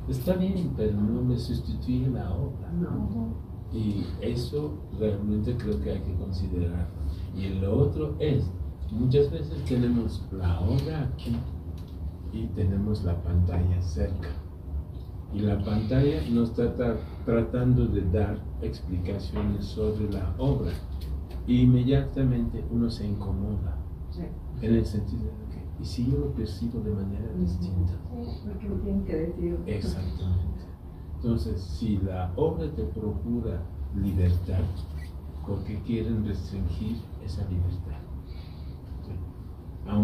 [SPEAKER 4] está bien, pero no me sustituye la obra. Y eso realmente creo que hay que considerar. Y lo otro es, muchas veces tenemos la obra aquí y tenemos la pantalla cerca. Y la pantalla nos está tratando de dar explicaciones sobre la obra. Y inmediatamente uno se incomoda. En el sentido de que, ¿y si yo lo percibo de manera distinta?
[SPEAKER 1] Porque me tienen que decir.
[SPEAKER 4] Exactamente. Entonces, si la obra te procura libertad, ¿por qué quieren restringir esa libertad?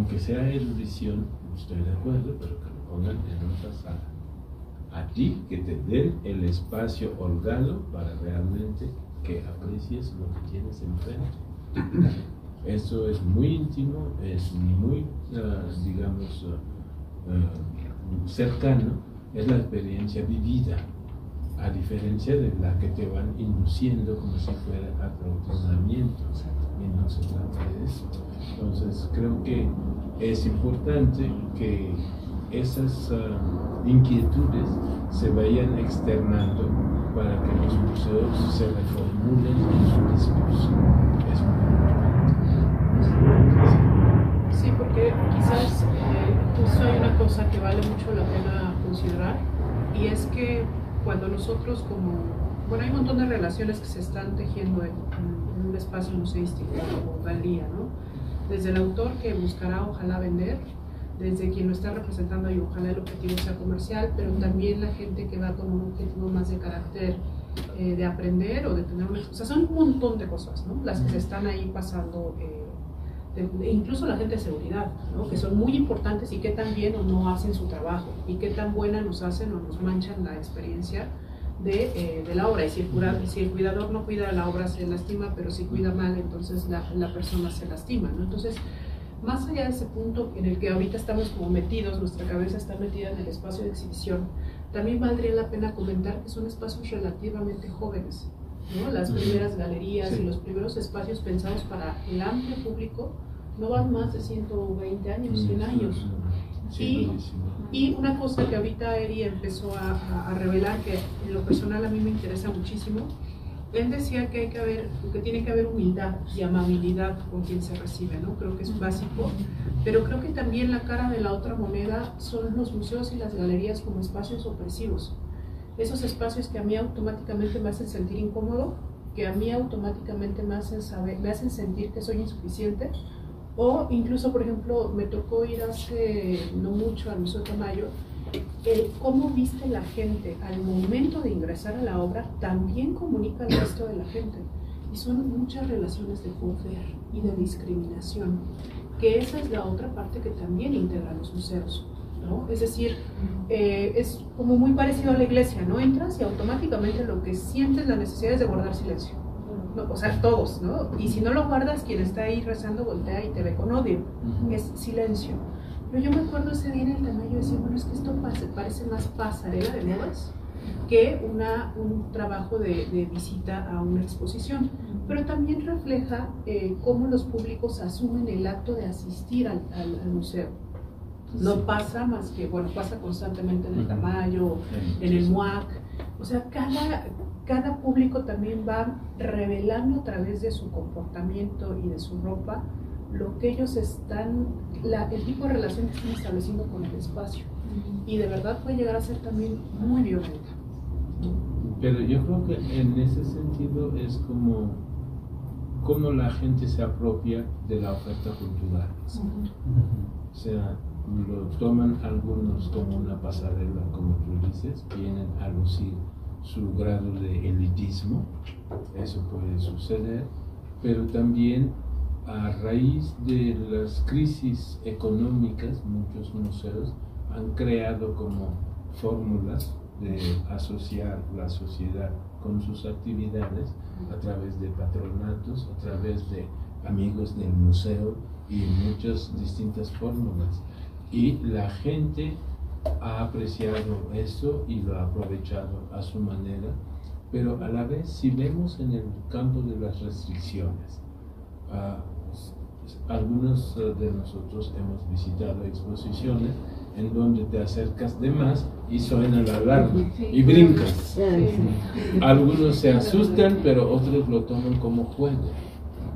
[SPEAKER 4] aunque sea erudición, estoy de acuerdo, pero que lo pongan en otra sala. A ti que te den el espacio holgado para realmente que aprecies lo que tienes enfrente. Eso es muy íntimo, es muy, digamos, cercano, es la experiencia vivida, a diferencia de la que te van induciendo como si fuera adoctrinamiento, y no se trata de eso. Entonces creo que es importante que esas inquietudes se vayan externando para que los museos se reformulen en su discurso. Es muy importante.
[SPEAKER 2] Sí, porque quizás justo hay una cosa que vale mucho la pena considerar, y es que cuando nosotros bueno, hay un montón de relaciones que se están tejiendo en un espacio museístico o galería, ¿no? Desde el autor que buscará ojalá vender, desde quien lo está representando y ojalá el objetivo sea comercial, pero también la gente que va con un objetivo más de carácter de aprender o de tener una... O sea, son un montón de cosas, ¿no? Las que se están ahí pasando, incluso la gente de seguridad, ¿no? Que son muy importantes y qué tan bien o no hacen su trabajo y qué tan buena nos hacen o nos manchan la experiencia de la obra. Y si el cuidador no cuida la obra se lastima, pero si cuida mal, entonces la persona se lastima, ¿no? Entonces, más allá de ese punto en el que ahorita estamos como metidos, nuestra cabeza está metida en el espacio de exhibición, también valdría la pena comentar que son espacios relativamente jóvenes, ¿no? Las primeras galerías y los primeros espacios pensados para el amplio público no van más de 120 años, 100 años. Y una cosa que ahorita Eri empezó a revelar, que en lo personal a mí me interesa muchísimo, él decía que tiene que haber humildad y amabilidad con quien se recibe, ¿no? Creo que es básico, pero creo que también la cara de la otra moneda son los museos y las galerías como espacios opresivos. Esos espacios que a mí automáticamente me hacen sentir incómodo, que a mí automáticamente me hacen sentir que soy insuficiente, o incluso, por ejemplo, me tocó ir hace no mucho al Museo Tamayo. Cómo viste la gente al momento de ingresar a la obra también comunica al resto de la gente, y son muchas relaciones de poder y de discriminación, que esa es la otra parte que también integra los museos, ¿no? Es decir, es como muy parecido a la iglesia, ¿no? Entras y automáticamente lo que sientes la necesidad es de guardar silencio, ¿no? O sea, todos, ¿no? Y si no lo guardas, quien está ahí rezando voltea y te ve con odio, es silencio. Pero yo me acuerdo ese día en el Tamayo y decía, bueno, es que esto parece más pasarela de modas que un trabajo de visita a una exposición. Pero también refleja cómo los públicos asumen el acto de asistir al museo. No pasa más que, bueno, pasa constantemente en el Tamayo, en el MUAC. O sea, cada público también va revelando a través de su comportamiento y de su ropa lo que ellos el tipo de relación que están estableciendo con el espacio, y de verdad puede llegar a ser también muy violenta.
[SPEAKER 4] Pero yo creo que en ese sentido es como la gente se apropia de la oferta cultural. O sea, lo toman algunos como una pasarela, como tú dices, vienen a lucir su grado de elitismo, eso puede suceder, pero también a raíz de las crisis económicas, muchos museos han creado como fórmulas de asociar la sociedad con sus actividades a través de patronatos, a través de amigos del museo y muchas distintas fórmulas. Y la gente ha apreciado eso y lo ha aprovechado a su manera, pero a la vez, si vemos en el campo de las restricciones, algunos de nosotros hemos visitado exposiciones en donde te acercas de más y suena la alarma y brincas. Algunos se asustan, pero otros lo toman como juego,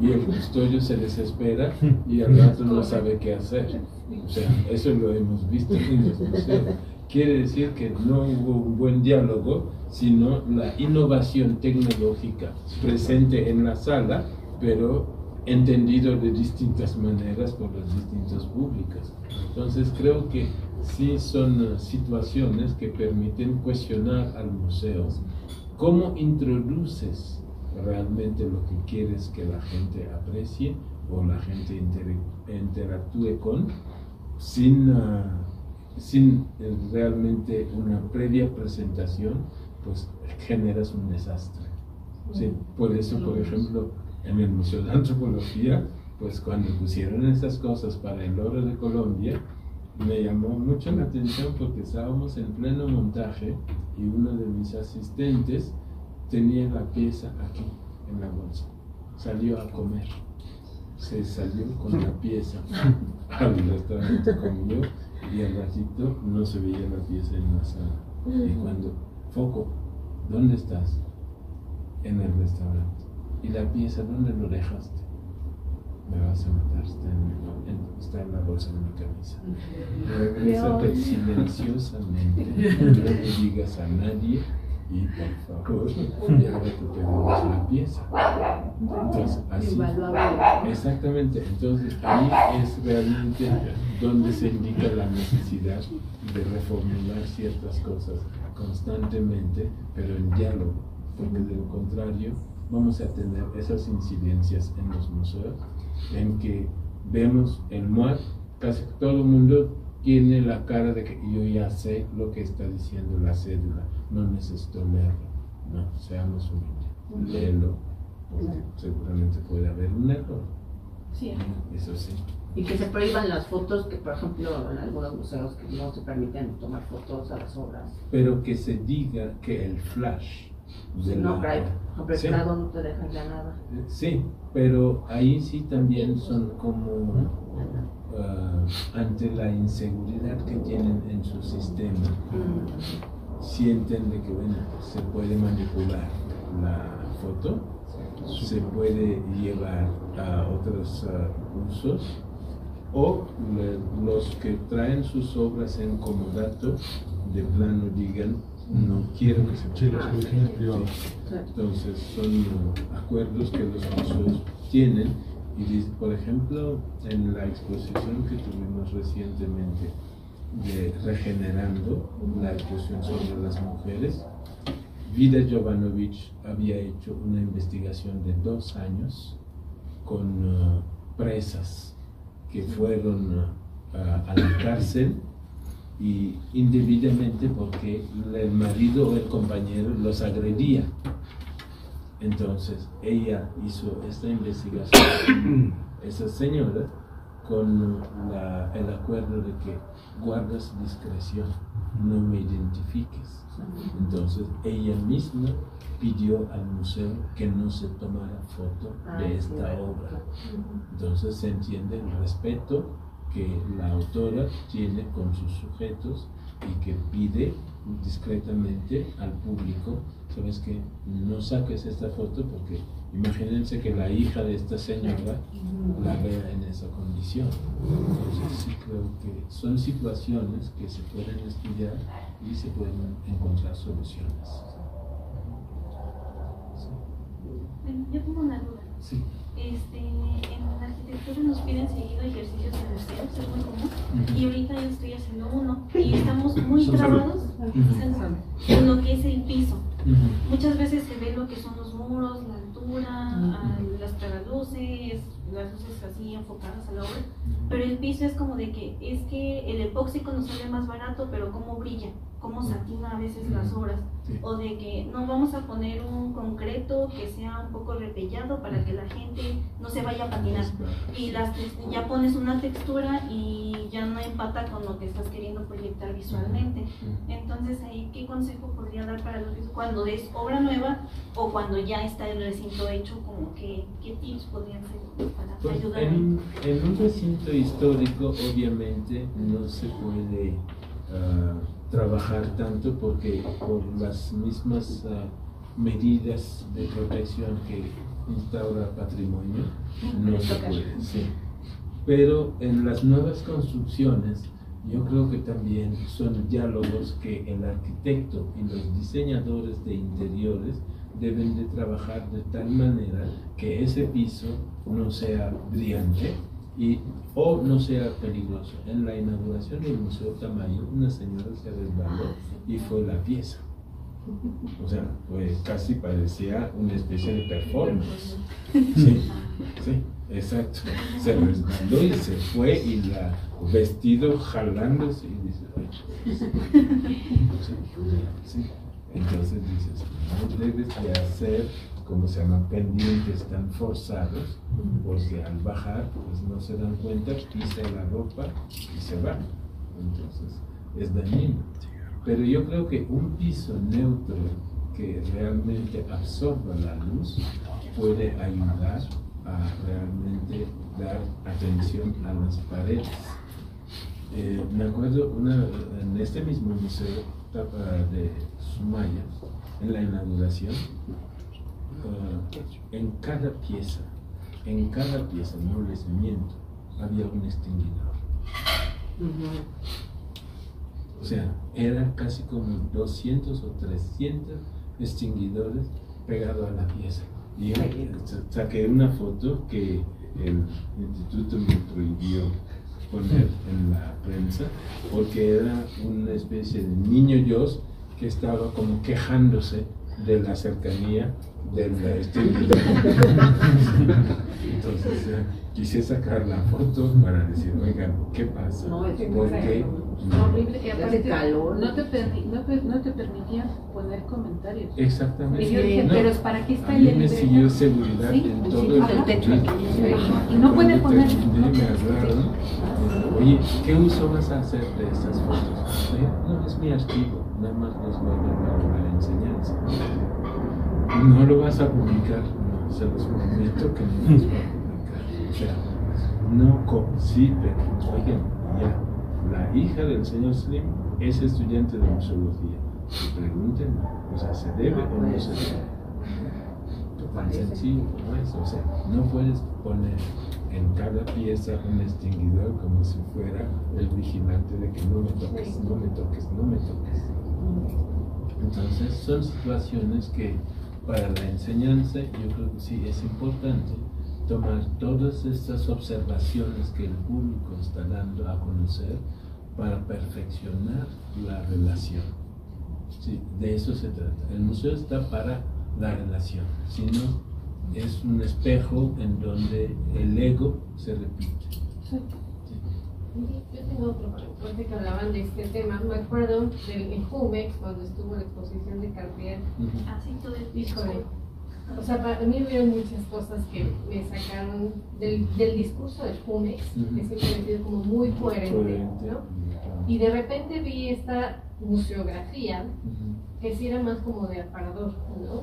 [SPEAKER 4] y el custodio se desespera y al rato no sabe qué hacer. O sea, eso lo hemos visto en los museos. Quiere decir que no hubo un buen diálogo, sino la innovación tecnológica presente en la sala, pero entendido de distintas maneras por los distintos públicos. Entonces creo que sí son situaciones que permiten cuestionar al museo. ¿Cómo introduces realmente lo que quieres que la gente aprecie o la gente interactúe con, sin realmente una previa presentación, pues generas un desastre. Sí, por eso, por ejemplo, en el Museo de Antropología, pues cuando pusieron esas cosas para el oro de Colombia, me llamó mucho la atención porque estábamos en pleno montaje y uno de mis asistentes tenía la pieza aquí en la bolsa. Salió a comer. Se salió con la pieza al restaurante, comió y al ratito no se veía la pieza en la sala. Y cuando, Foco, ¿dónde estás? En el restaurante. ¿Y la pieza dónde lo dejaste? Me vas a matar, está en la bolsa de mi camisa. Regrésate silenciosamente, no le digas a nadie y por favor, ya recuperamos la pieza. Entonces, así, exactamente, entonces ahí es realmente donde se indica la necesidad de reformular ciertas cosas constantemente, pero en diálogo, porque de lo contrario vamos a tener esas incidencias en los museos en que vemos el MUAC, casi todo el mundo tiene la cara de que yo ya sé lo que está diciendo la cédula, no necesito leerlo. No, seamos humildes, léelo, porque seguramente puede haber un error.
[SPEAKER 1] Sí.
[SPEAKER 4] Eso sí.
[SPEAKER 1] Y que se prohíban las fotos, que por ejemplo en algunos museos que no se permiten tomar fotos a las obras.
[SPEAKER 4] Pero que se diga que el flash de
[SPEAKER 1] no,
[SPEAKER 4] sí.
[SPEAKER 1] Prado no te dejan ya nada.
[SPEAKER 4] Sí, pero ahí sí también son como ante la inseguridad que tienen en su sistema, sienten de que bueno, se puede manipular la foto, se puede llevar a otros usos, o los que traen sus obras en comodato de plano digan no quiero que se
[SPEAKER 6] privadas.
[SPEAKER 4] Entonces son acuerdos que los museos tienen y por ejemplo en la exposición que tuvimos recientemente de Regenerando, la exposición sobre las mujeres, Vida Jovanovic había hecho una investigación de 2 años con presas que fueron a la cárcel y indebidamente porque el marido o el compañero los agredía. Entonces ella hizo esta investigación, esa señora, con el acuerdo de que guardas discreción, no me identifiques. Entonces ella misma pidió al museo que no se tomara foto de esta obra. Entonces se entiende el respeto que la autora tiene con sus sujetos y que pide discretamente al público, ¿sabes qué? No saques esta foto porque imagínense que la hija de esta señora la vea en esa condición. Entonces sí creo que son situaciones que se pueden estudiar y se pueden encontrar soluciones.
[SPEAKER 10] Sí. Yo tengo una duda.
[SPEAKER 4] Sí.
[SPEAKER 10] En la arquitectura nos piden seguido ejercicios de museos, es muy común, y ahorita yo estoy haciendo uno y estamos muy trabados en lo que es el piso. Muchas veces se ve lo que son los muros, la altura, las tragaluces, las luces así enfocadas a la obra, pero el piso es como de que es que el epóxico nos sale más barato, pero cómo brilla, cómo satina a veces las obras, o de que no vamos a poner un concreto que sea un poco repellado para que la gente no se vaya a patinar, y ya pones una textura y ya no empata con lo que estás queriendo proyectar visualmente. Entonces ahí, ¿qué consejo podría dar para los cuando es obra nueva o cuando ya está el recinto hecho? Como que, ¿qué tips podrían ser para ayudar?
[SPEAKER 4] En un recinto histórico obviamente no se puede trabajar tanto porque por las mismas medidas de protección que instaura patrimonio no se puede, sí. Pero en las nuevas construcciones yo creo que también son diálogos que el arquitecto y los diseñadores de interiores deben de trabajar de tal manera que ese piso no sea brillante o no sea peligroso. En la inauguración del Museo Tamayo, una señora se resbaló y fue la pieza. O sea, pues casi parecía una especie de performance. Sí, sí. Exacto, se resbaló y se fue y la vestido jalándose y dice, sí. Entonces dices, no debes de hacer, como se llama, pendientes tan forzados, porque al bajar pues no se dan cuenta, pisa la ropa y se va. Entonces es dañino. Pero yo creo que un piso neutro que realmente absorba la luz puede ayudar a realmente dar atención a las paredes. Me acuerdo en este mismo museo de Sumaya, en la inauguración, en cada pieza, no les miento, había un extinguidor. O sea, eran casi como 200 o 300 extinguidores pegados a la pieza. Y saqué una foto que el instituto me prohibió poner en la prensa, porque era una especie de niño Dios que estaba como quejándose de la cercanía del extinguidor. Entonces quise sacar la foto para decir, oigan, ¿qué pasa? Porque
[SPEAKER 9] horrible, y aparte
[SPEAKER 1] calor.
[SPEAKER 9] no te permitían poner comentarios.
[SPEAKER 4] Exactamente.
[SPEAKER 9] Y yo dije,
[SPEAKER 4] no,
[SPEAKER 9] pero ¿para qué está
[SPEAKER 4] a
[SPEAKER 9] el
[SPEAKER 4] mí me siguió seguridad en todo el
[SPEAKER 9] techo.
[SPEAKER 4] y
[SPEAKER 9] no puede poner.
[SPEAKER 4] Me hablaron, oye, ¿qué uso vas a hacer de estas fotos? No, es mi archivo, nada más los voy a dar para la enseñanza. No lo vas a publicar, no, se los prometo que no los voy a publicar. O sea, sí, pero oigan, ya. La hija del señor Slim es estudiante de museología. Pregunten, o sea, ¿se debe o no se debe? Tan sencillo como eso. O sea, no puedes poner en cada pieza un extinguidor como si fuera el vigilante de que no me toques, no me toques, no me toques. Entonces, son situaciones que para la enseñanza yo creo que sí es importante tomar todas estas observaciones que el público está dando a conocer para perfeccionar la relación. Sí, de eso se trata. El museo está para la relación, sino es un espejo en donde el ego se repite.
[SPEAKER 3] Sí. Yo tengo otro pregunta que hablaban de este tema. Me acuerdo del Jumex, cuando estuvo la exposición de Cartier.
[SPEAKER 10] Así todo el
[SPEAKER 3] Híjole. O sea, para mí hubieron muchas cosas que me sacaron del discurso del Jumex, que siempre me ha sido como muy coherente, ¿no? Y de repente vi esta museografía, que sí era más como de aparador, ¿no?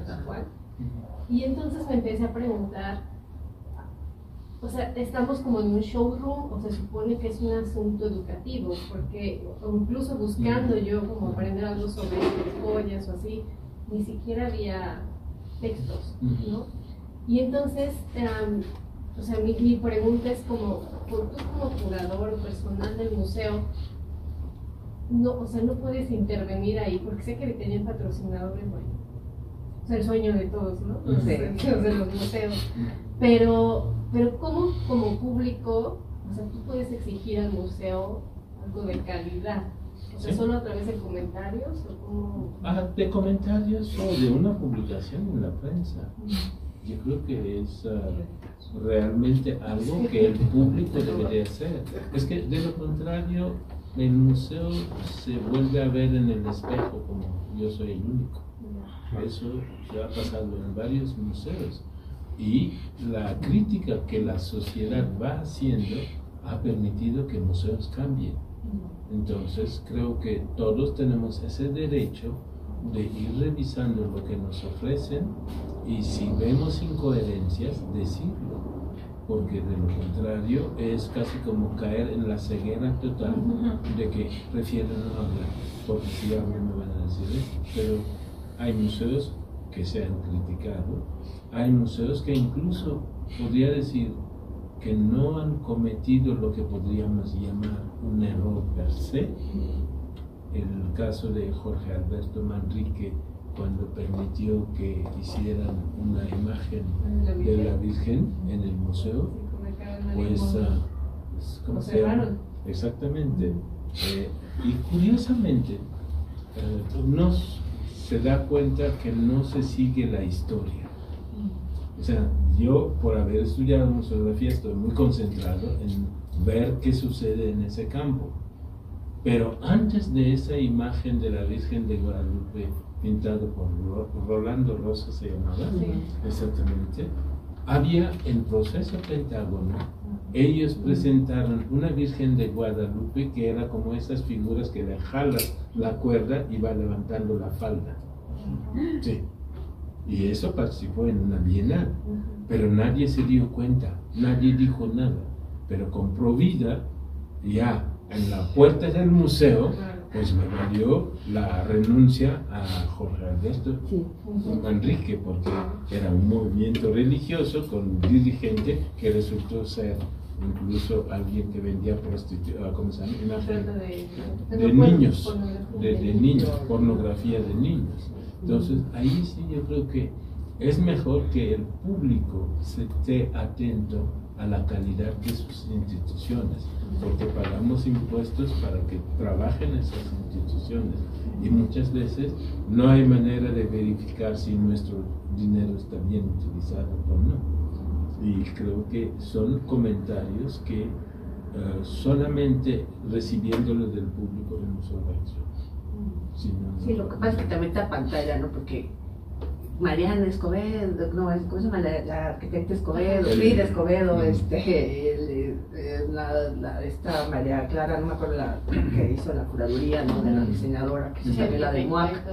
[SPEAKER 3] Tal cual. Y entonces me empecé a preguntar, o sea, estamos como en un showroom, o se supone que es un asunto educativo, porque incluso buscando yo como aprender algo sobre joyas o así, ni siquiera había textos, ¿no? Y entonces, o sea, mi pregunta es como, tú como curador o personal del museo, no, o sea, no puedes intervenir ahí, porque sé que tenían patrocinadores, bueno, o sea, el sueño de todos, ¿no? Los servicios de los museos, pero ¿cómo como público, o sea, tú puedes exigir al museo algo de calidad? O sea, ¿solo a través de comentarios o cómo?
[SPEAKER 4] De comentarios o de una publicación en la prensa. Yo creo que es realmente algo que el público debería hacer. Es que de lo contrario, el museo se vuelve a ver en el espejo como yo soy el único. Eso ya ha pasado en varios museos. Y la crítica que la sociedad va haciendo ha permitido que museos cambien. Entonces creo que todos tenemos ese derecho de ir revisando lo que nos ofrecen y si vemos incoherencias, decirlo, porque de lo contrario es casi como caer en la ceguera total de que prefieren no hablar, porque si hablan me van a decir esto. Pero hay museos que se han criticado, hay museos que incluso podría decir que no han cometido lo que podríamos llamar un error per se. El caso de Jorge Alberto Manrique, cuando permitió que hicieran una imagen de la Virgen en el museo, pues ¿cómo se llama? Exactamente. Y curiosamente se da cuenta que no se sigue la historia. O sea, yo, por haber estudiado museografía, estoy muy concentrado en ver qué sucede en ese campo. Pero antes de esa imagen de la Virgen de Guadalupe pintado por Rolando Rosa, se llamaba, exactamente, había el proceso Pentágono. Ellos presentaron una Virgen de Guadalupe que era como esas figuras que le jalas la cuerda y va levantando la falda. Sí. Y eso participó en una bienal, pero nadie se dio cuenta, nadie dijo nada. Pero con Provida, ya en la puerta del museo, pues me valió la renuncia a Jorge Alberto Manrique, porque era un movimiento religioso con un dirigente que resultó ser incluso alguien que vendía ¿cómo se llama? De niños, de niños, pornografía de niños. Entonces ahí sí yo creo que es mejor que el público se esté atento a la calidad de sus instituciones, porque pagamos impuestos para que trabajen esas instituciones y muchas veces no hay manera de verificar si nuestro dinero está bien utilizado o no. Y creo que son comentarios que solamente recibiéndolo del público vemos una reacción.
[SPEAKER 1] Sí, lo que pasa es que también está pantalla, ¿no? Porque Mariana Escobedo, no, ¿cómo se llama? La arquitecta Escobedo, Frida Escobedo, esta María Clara, no me acuerdo la que hizo la curaduría, ¿no? De la diseñadora, que es también la de MUAC.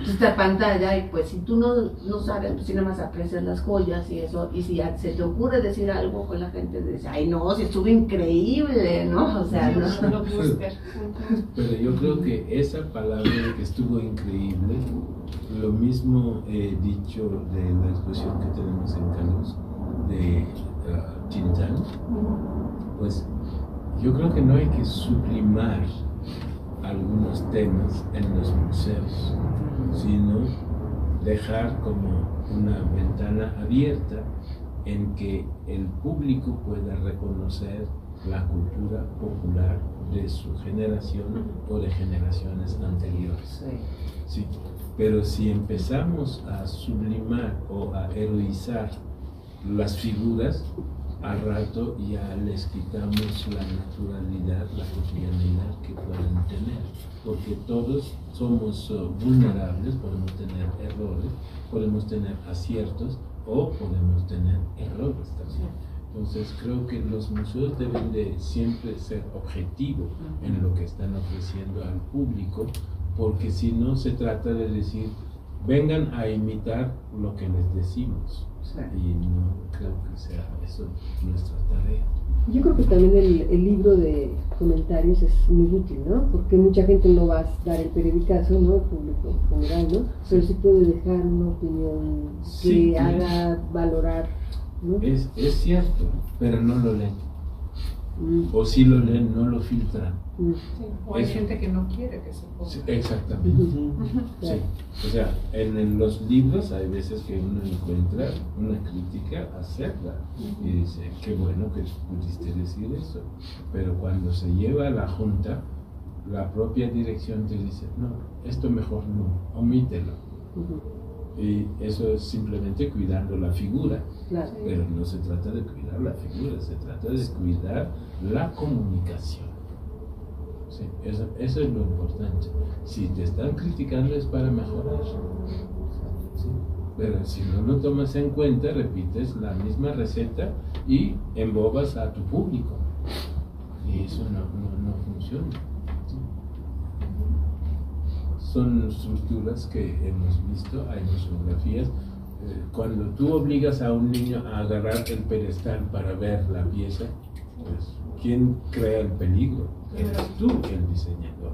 [SPEAKER 1] Esta pantalla, y pues si tú no sabes, pues si nada más aprecias las joyas y eso, y si ya se te ocurre decir algo con la gente, dice, ay no, si estuvo increíble, ¿no? O sea, no.
[SPEAKER 4] Pero yo creo que esa palabra que estuvo increíble, lo mismo he dicho de la exposición que tenemos en Canus de Tintán, pues yo creo que no hay que sublimar algunos temas en los museos, sino dejar como una ventana abierta en que el público pueda reconocer la cultura popular de su generación o de generaciones anteriores. Sí. Pero si empezamos a sublimar o a heroizar las figuras, al rato ya les quitamos la naturalidad, la cotidianidad que pueden tener, porque todos somos vulnerables, podemos tener errores, podemos tener aciertos o podemos tener errores también. Entonces creo que los museos deben de siempre ser objetivos en lo que están ofreciendo al público, porque si no se trata de decir, vengan a imitar lo que les decimos, y no creo que sea eso nuestra tarea.
[SPEAKER 5] Yo creo que también el libro de comentarios es muy útil, ¿no? Porque mucha gente no va a dar el periodicazo, ¿no? El público general, ¿no? Pero sí puede dejar una opinión que haga valorar, ¿no?
[SPEAKER 4] Es cierto, pero no lo leen. O si lo leen, no lo filtran.
[SPEAKER 2] O hay gente que no quiere que se ponga.
[SPEAKER 4] Sí, exactamente. Sí. O sea, en los libros hay veces que uno encuentra una crítica acerca y dice, qué bueno que pudiste decir eso. Pero cuando se lleva a la junta, la propia dirección te dice, no, esto mejor no, omítelo. Y eso es simplemente cuidando la figura, pero no se trata de cuidar la figura, se trata de cuidar la comunicación. Sí, eso es lo importante. Si te están criticando es para mejorar, ¿sí? Pero si no lo tomas en cuenta, repites la misma receta y embobas a tu público, y eso no funciona. Son estructuras que hemos visto, hay museografías. Cuando tú obligas a un niño a agarrar el pedestal para ver la pieza, pues, ¿quién crea el peligro? Eres tú el diseñador.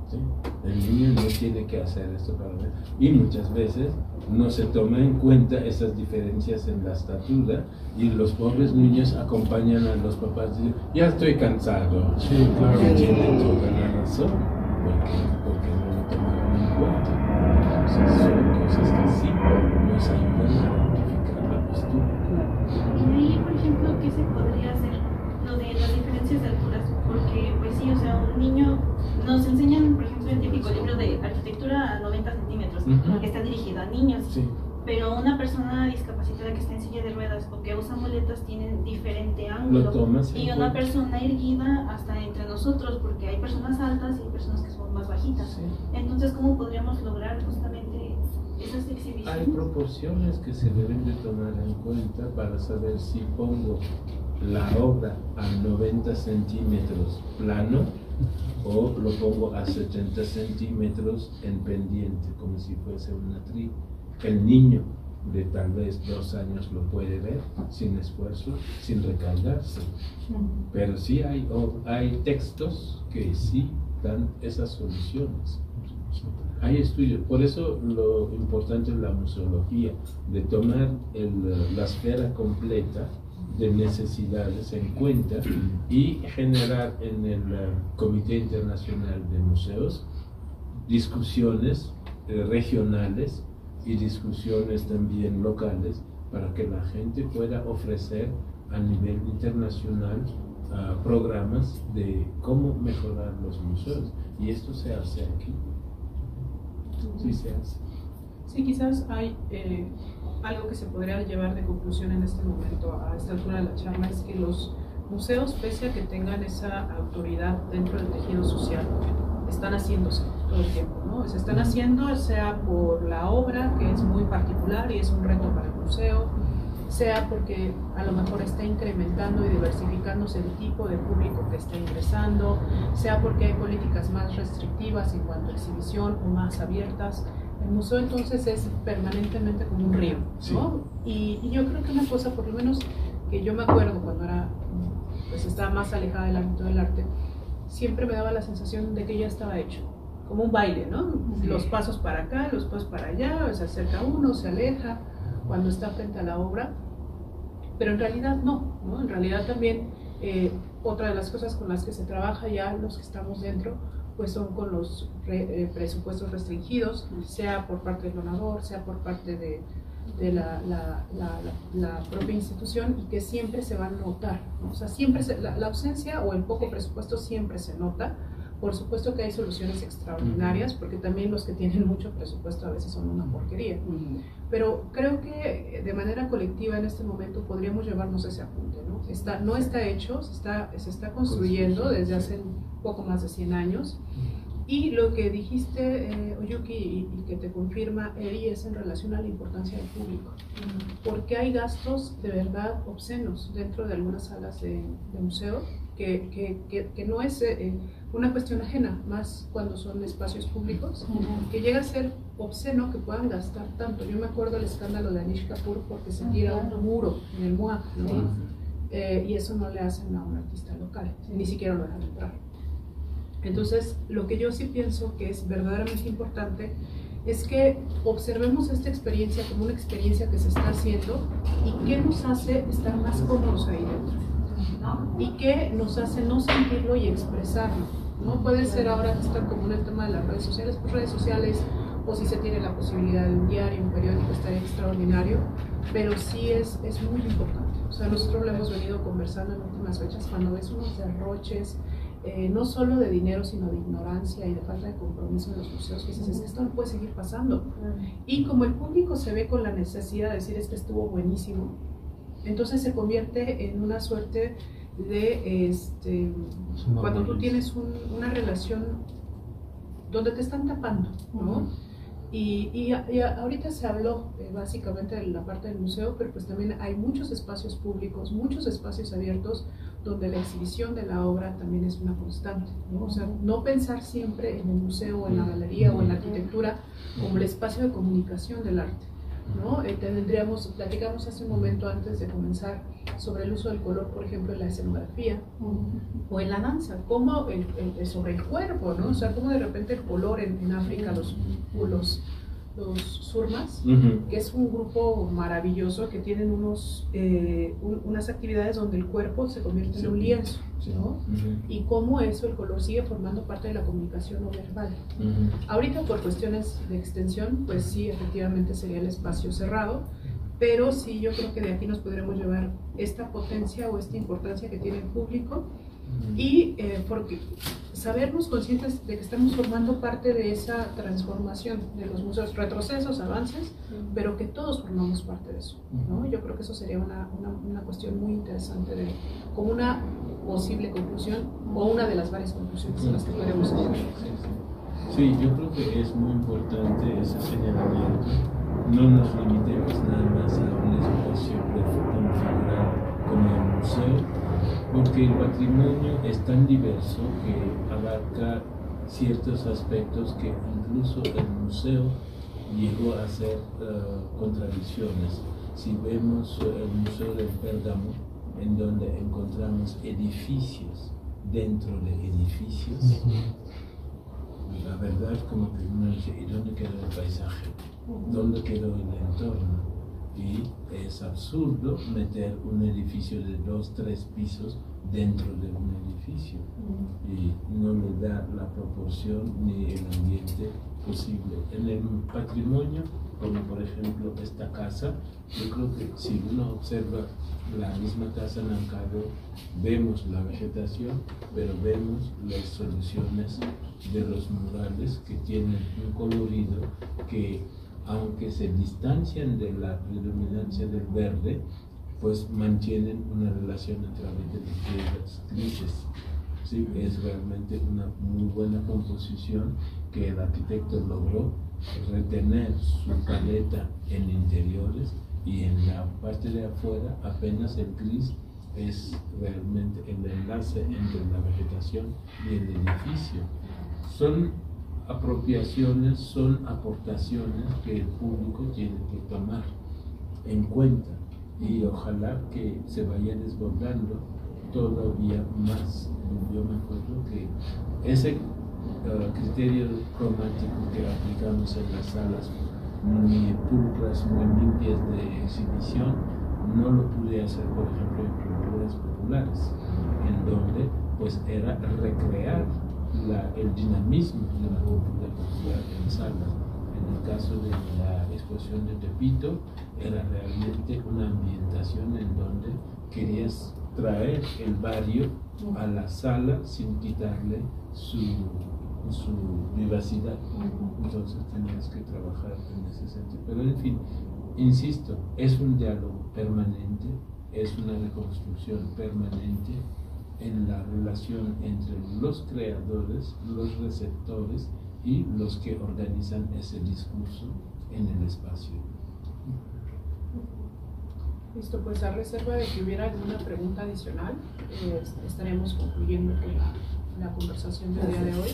[SPEAKER 4] ¿Sí? El niño no tiene que hacer esto para ver. Y muchas veces no se toma en cuenta esas diferencias en la estatura y los pobres niños acompañan a los papás y dicen, ya estoy cansado.
[SPEAKER 6] Sí, claro.
[SPEAKER 4] Y tienen toda la razón, porque no lo tomaron en cuenta. Entonces son cosas que sí nos ayudan a identificar la postura.
[SPEAKER 10] Y de ahí, por ejemplo, ¿qué se podría hacer? Lo de las diferencias de alturas, porque pues sí, o sea, un niño, nos enseñan, por ejemplo, el típico libro de arquitectura a 90 centímetros, que está dirigido a niños.
[SPEAKER 4] Sí.
[SPEAKER 10] pero una persona discapacitada que está en silla de ruedas o que usa muletas tiene diferente
[SPEAKER 4] Lo
[SPEAKER 10] ángulo.
[SPEAKER 4] tomas en
[SPEAKER 10] Y una
[SPEAKER 4] cuenta.
[SPEAKER 10] persona erguida hasta entre nosotros, porque hay personas altas y hay personas que son más bajitas.
[SPEAKER 4] Sí.
[SPEAKER 10] Entonces, ¿cómo podríamos lograr justamente esas
[SPEAKER 4] Hay
[SPEAKER 10] exhibiciones?
[SPEAKER 4] proporciones que se deben de tomar en cuenta para saber si pongo la obra a 90 centímetros plano o lo pongo a 70 centímetros en pendiente, como si fuese una tri. El niño de tal vez 2 años lo puede ver sin esfuerzo, sin recargarse. Pero sí hay textos que sí dan esas soluciones. Hay estudios, por eso lo importante es la museología, de tomar la esfera completa de necesidades en cuenta y generar en el Comité Internacional de Museos discusiones regionales y discusiones también locales para que la gente pueda ofrecer a nivel internacional programas de cómo mejorar los museos. Y esto se hace aquí. Sí se hace.
[SPEAKER 2] Sí, quizás hay algo que se podría llevar de conclusión en este momento, a esta altura de la charla, es que los museos, pese a que tengan esa autoridad dentro del tejido social, están haciéndose todo el tiempo, ¿no? Se están haciendo, sea por la obra, que es muy particular y es un reto para el museo, sea porque a lo mejor está incrementando y diversificándose el tipo de público que está ingresando, sea porque hay políticas más restrictivas en cuanto a exhibición o más abiertas. El museo entonces es permanentemente como un río, ¿no? Sí. Y yo creo que una cosa, por lo menos que yo me acuerdo cuando pues estaba más alejada del ámbito del arte, siempre me daba la sensación de que ya estaba hecho, como un baile, ¿no? Sí. Los pasos para acá, los pasos para allá, se acerca uno, se aleja cuando está frente a la obra, pero en realidad no, ¿no? En realidad también otra de las cosas con las que se trabaja ya los que estamos dentro, pues son con los presupuestos restringidos, sea por parte del donador, sea por parte de la propia institución, y que siempre se va a notar, ¿no? O sea, siempre la ausencia o el poco presupuesto siempre se nota. Por supuesto que hay soluciones extraordinarias, porque también los que tienen mucho presupuesto a veces son una porquería. Pero creo que de manera colectiva en este momento podríamos llevarnos ese apunte, ¿no? No está hecho, se está construyendo desde hace un poco más de 100 años. Y lo que dijiste, Oyuki, y que te confirma Eri, es en relación a la importancia del público. Porque hay gastos de verdad obscenos dentro de algunas salas de museo, que no es una cuestión ajena, más cuando son espacios públicos, que llega a ser obsceno que puedan gastar tanto. Yo me acuerdo del escándalo de Anish Kapoor porque se tira un muro en el MOA, ¿no? Y eso no le hacen a un artista local, ni siquiera lo dejan entrar. Entonces, lo que yo sí pienso que es verdaderamente importante es que observemos esta experiencia como una experiencia que se está haciendo y que nos hace estar más cómodos ahí dentro, y que nos hace no sentirlo y expresarlo, ¿no? Puede ser ahora que está común el tema de las redes sociales, pues redes sociales, o si se tiene la posibilidad de un diario, un periódico, estaría extraordinario, pero sí es muy importante. O sea, nosotros lo hemos venido conversando en últimas fechas, cuando ves unos derroches, no solo de dinero, sino de ignorancia y de falta de compromiso en los museos, que dices, es que esto no puede seguir pasando. Y como el público se ve con la necesidad de decir, es que estuvo buenísimo, entonces se convierte en una suerte de, cuando tú tienes una relación donde te están tapando, ¿no? Y ahorita se habló básicamente de la parte del museo, pero pues también hay muchos espacios públicos, muchos espacios abiertos, donde la exhibición de la obra también es una constante, ¿no? O sea, no pensar siempre en el museo o en la galería o en la arquitectura como el espacio de comunicación del arte, ¿no? Platicamos hace un momento antes de comenzar sobre el uso del color, por ejemplo, en la escenografía o en la danza, como sobre el cuerpo, ¿no? O sea, como de repente el color en África, los surmas, que es un grupo maravilloso que tienen unas actividades donde el cuerpo se convierte en un lienzo, ¿no? Y cómo eso, el color, sigue formando parte de la comunicación no verbal. Ahorita por cuestiones de extensión, pues sí, efectivamente sería el espacio cerrado, pero sí yo creo que de aquí nos podremos llevar esta potencia o esta importancia que tiene el público y porque sabernos conscientes de que estamos formando parte de esa transformación de los museos, retrocesos, avances, pero que todos formamos parte de eso, ¿no? Yo creo que eso sería una cuestión muy interesante como una posible conclusión o una de las varias conclusiones a las que podemos llegar.
[SPEAKER 4] Sí, yo creo que es muy importante ese señalamiento. No nos limitemos nada más a un espacio configurado como el museo, porque el patrimonio es tan diverso que abarca ciertos aspectos que incluso el museo llegó a hacer contradicciones. Si vemos el Museo del Pérgamo, en donde encontramos edificios dentro de edificios, la verdad como que uno dice, ¿y dónde quedó el paisaje? ¿Dónde quedó el entorno? Y es absurdo meter un edificio de 2-3 pisos dentro de un edificio y no le da la proporción ni el ambiente posible. En el patrimonio, como por ejemplo esta casa, yo creo que si uno observa la misma casa en Ancado, vemos la vegetación, pero vemos las soluciones de los murales que tienen un colorido que, aunque se distancian de la predominancia del verde, pues mantienen una relación a través de las piedras grises. Sí, es realmente una muy buena composición que el arquitecto logró retener su paleta en interiores y en la parte de afuera apenas el gris es realmente el enlace entre la vegetación y el edificio. Son apropiaciones, son aportaciones que el público tiene que tomar en cuenta y ojalá que se vaya desbordando todavía más. Yo me acuerdo que ese criterio cromático que aplicamos en las salas muy pulcras, muy limpias de exhibición, no lo pude hacer, por ejemplo, en pinturas populares, en donde pues era recrear el dinamismo de la cultura popular en salas. En el caso de la exposición de Tepito, era realmente una ambientación en donde querías traer el barrio a la sala sin quitarle su vivacidad. Entonces tenías que trabajar en ese sentido. Pero en fin, insisto, es un diálogo permanente, es una reconstrucción permanente en la relación entre los creadores, los receptores y los que organizan ese discurso en el espacio.
[SPEAKER 2] Listo, pues a reserva de que hubiera alguna pregunta adicional, estaremos concluyendo con la conversación del día de hoy.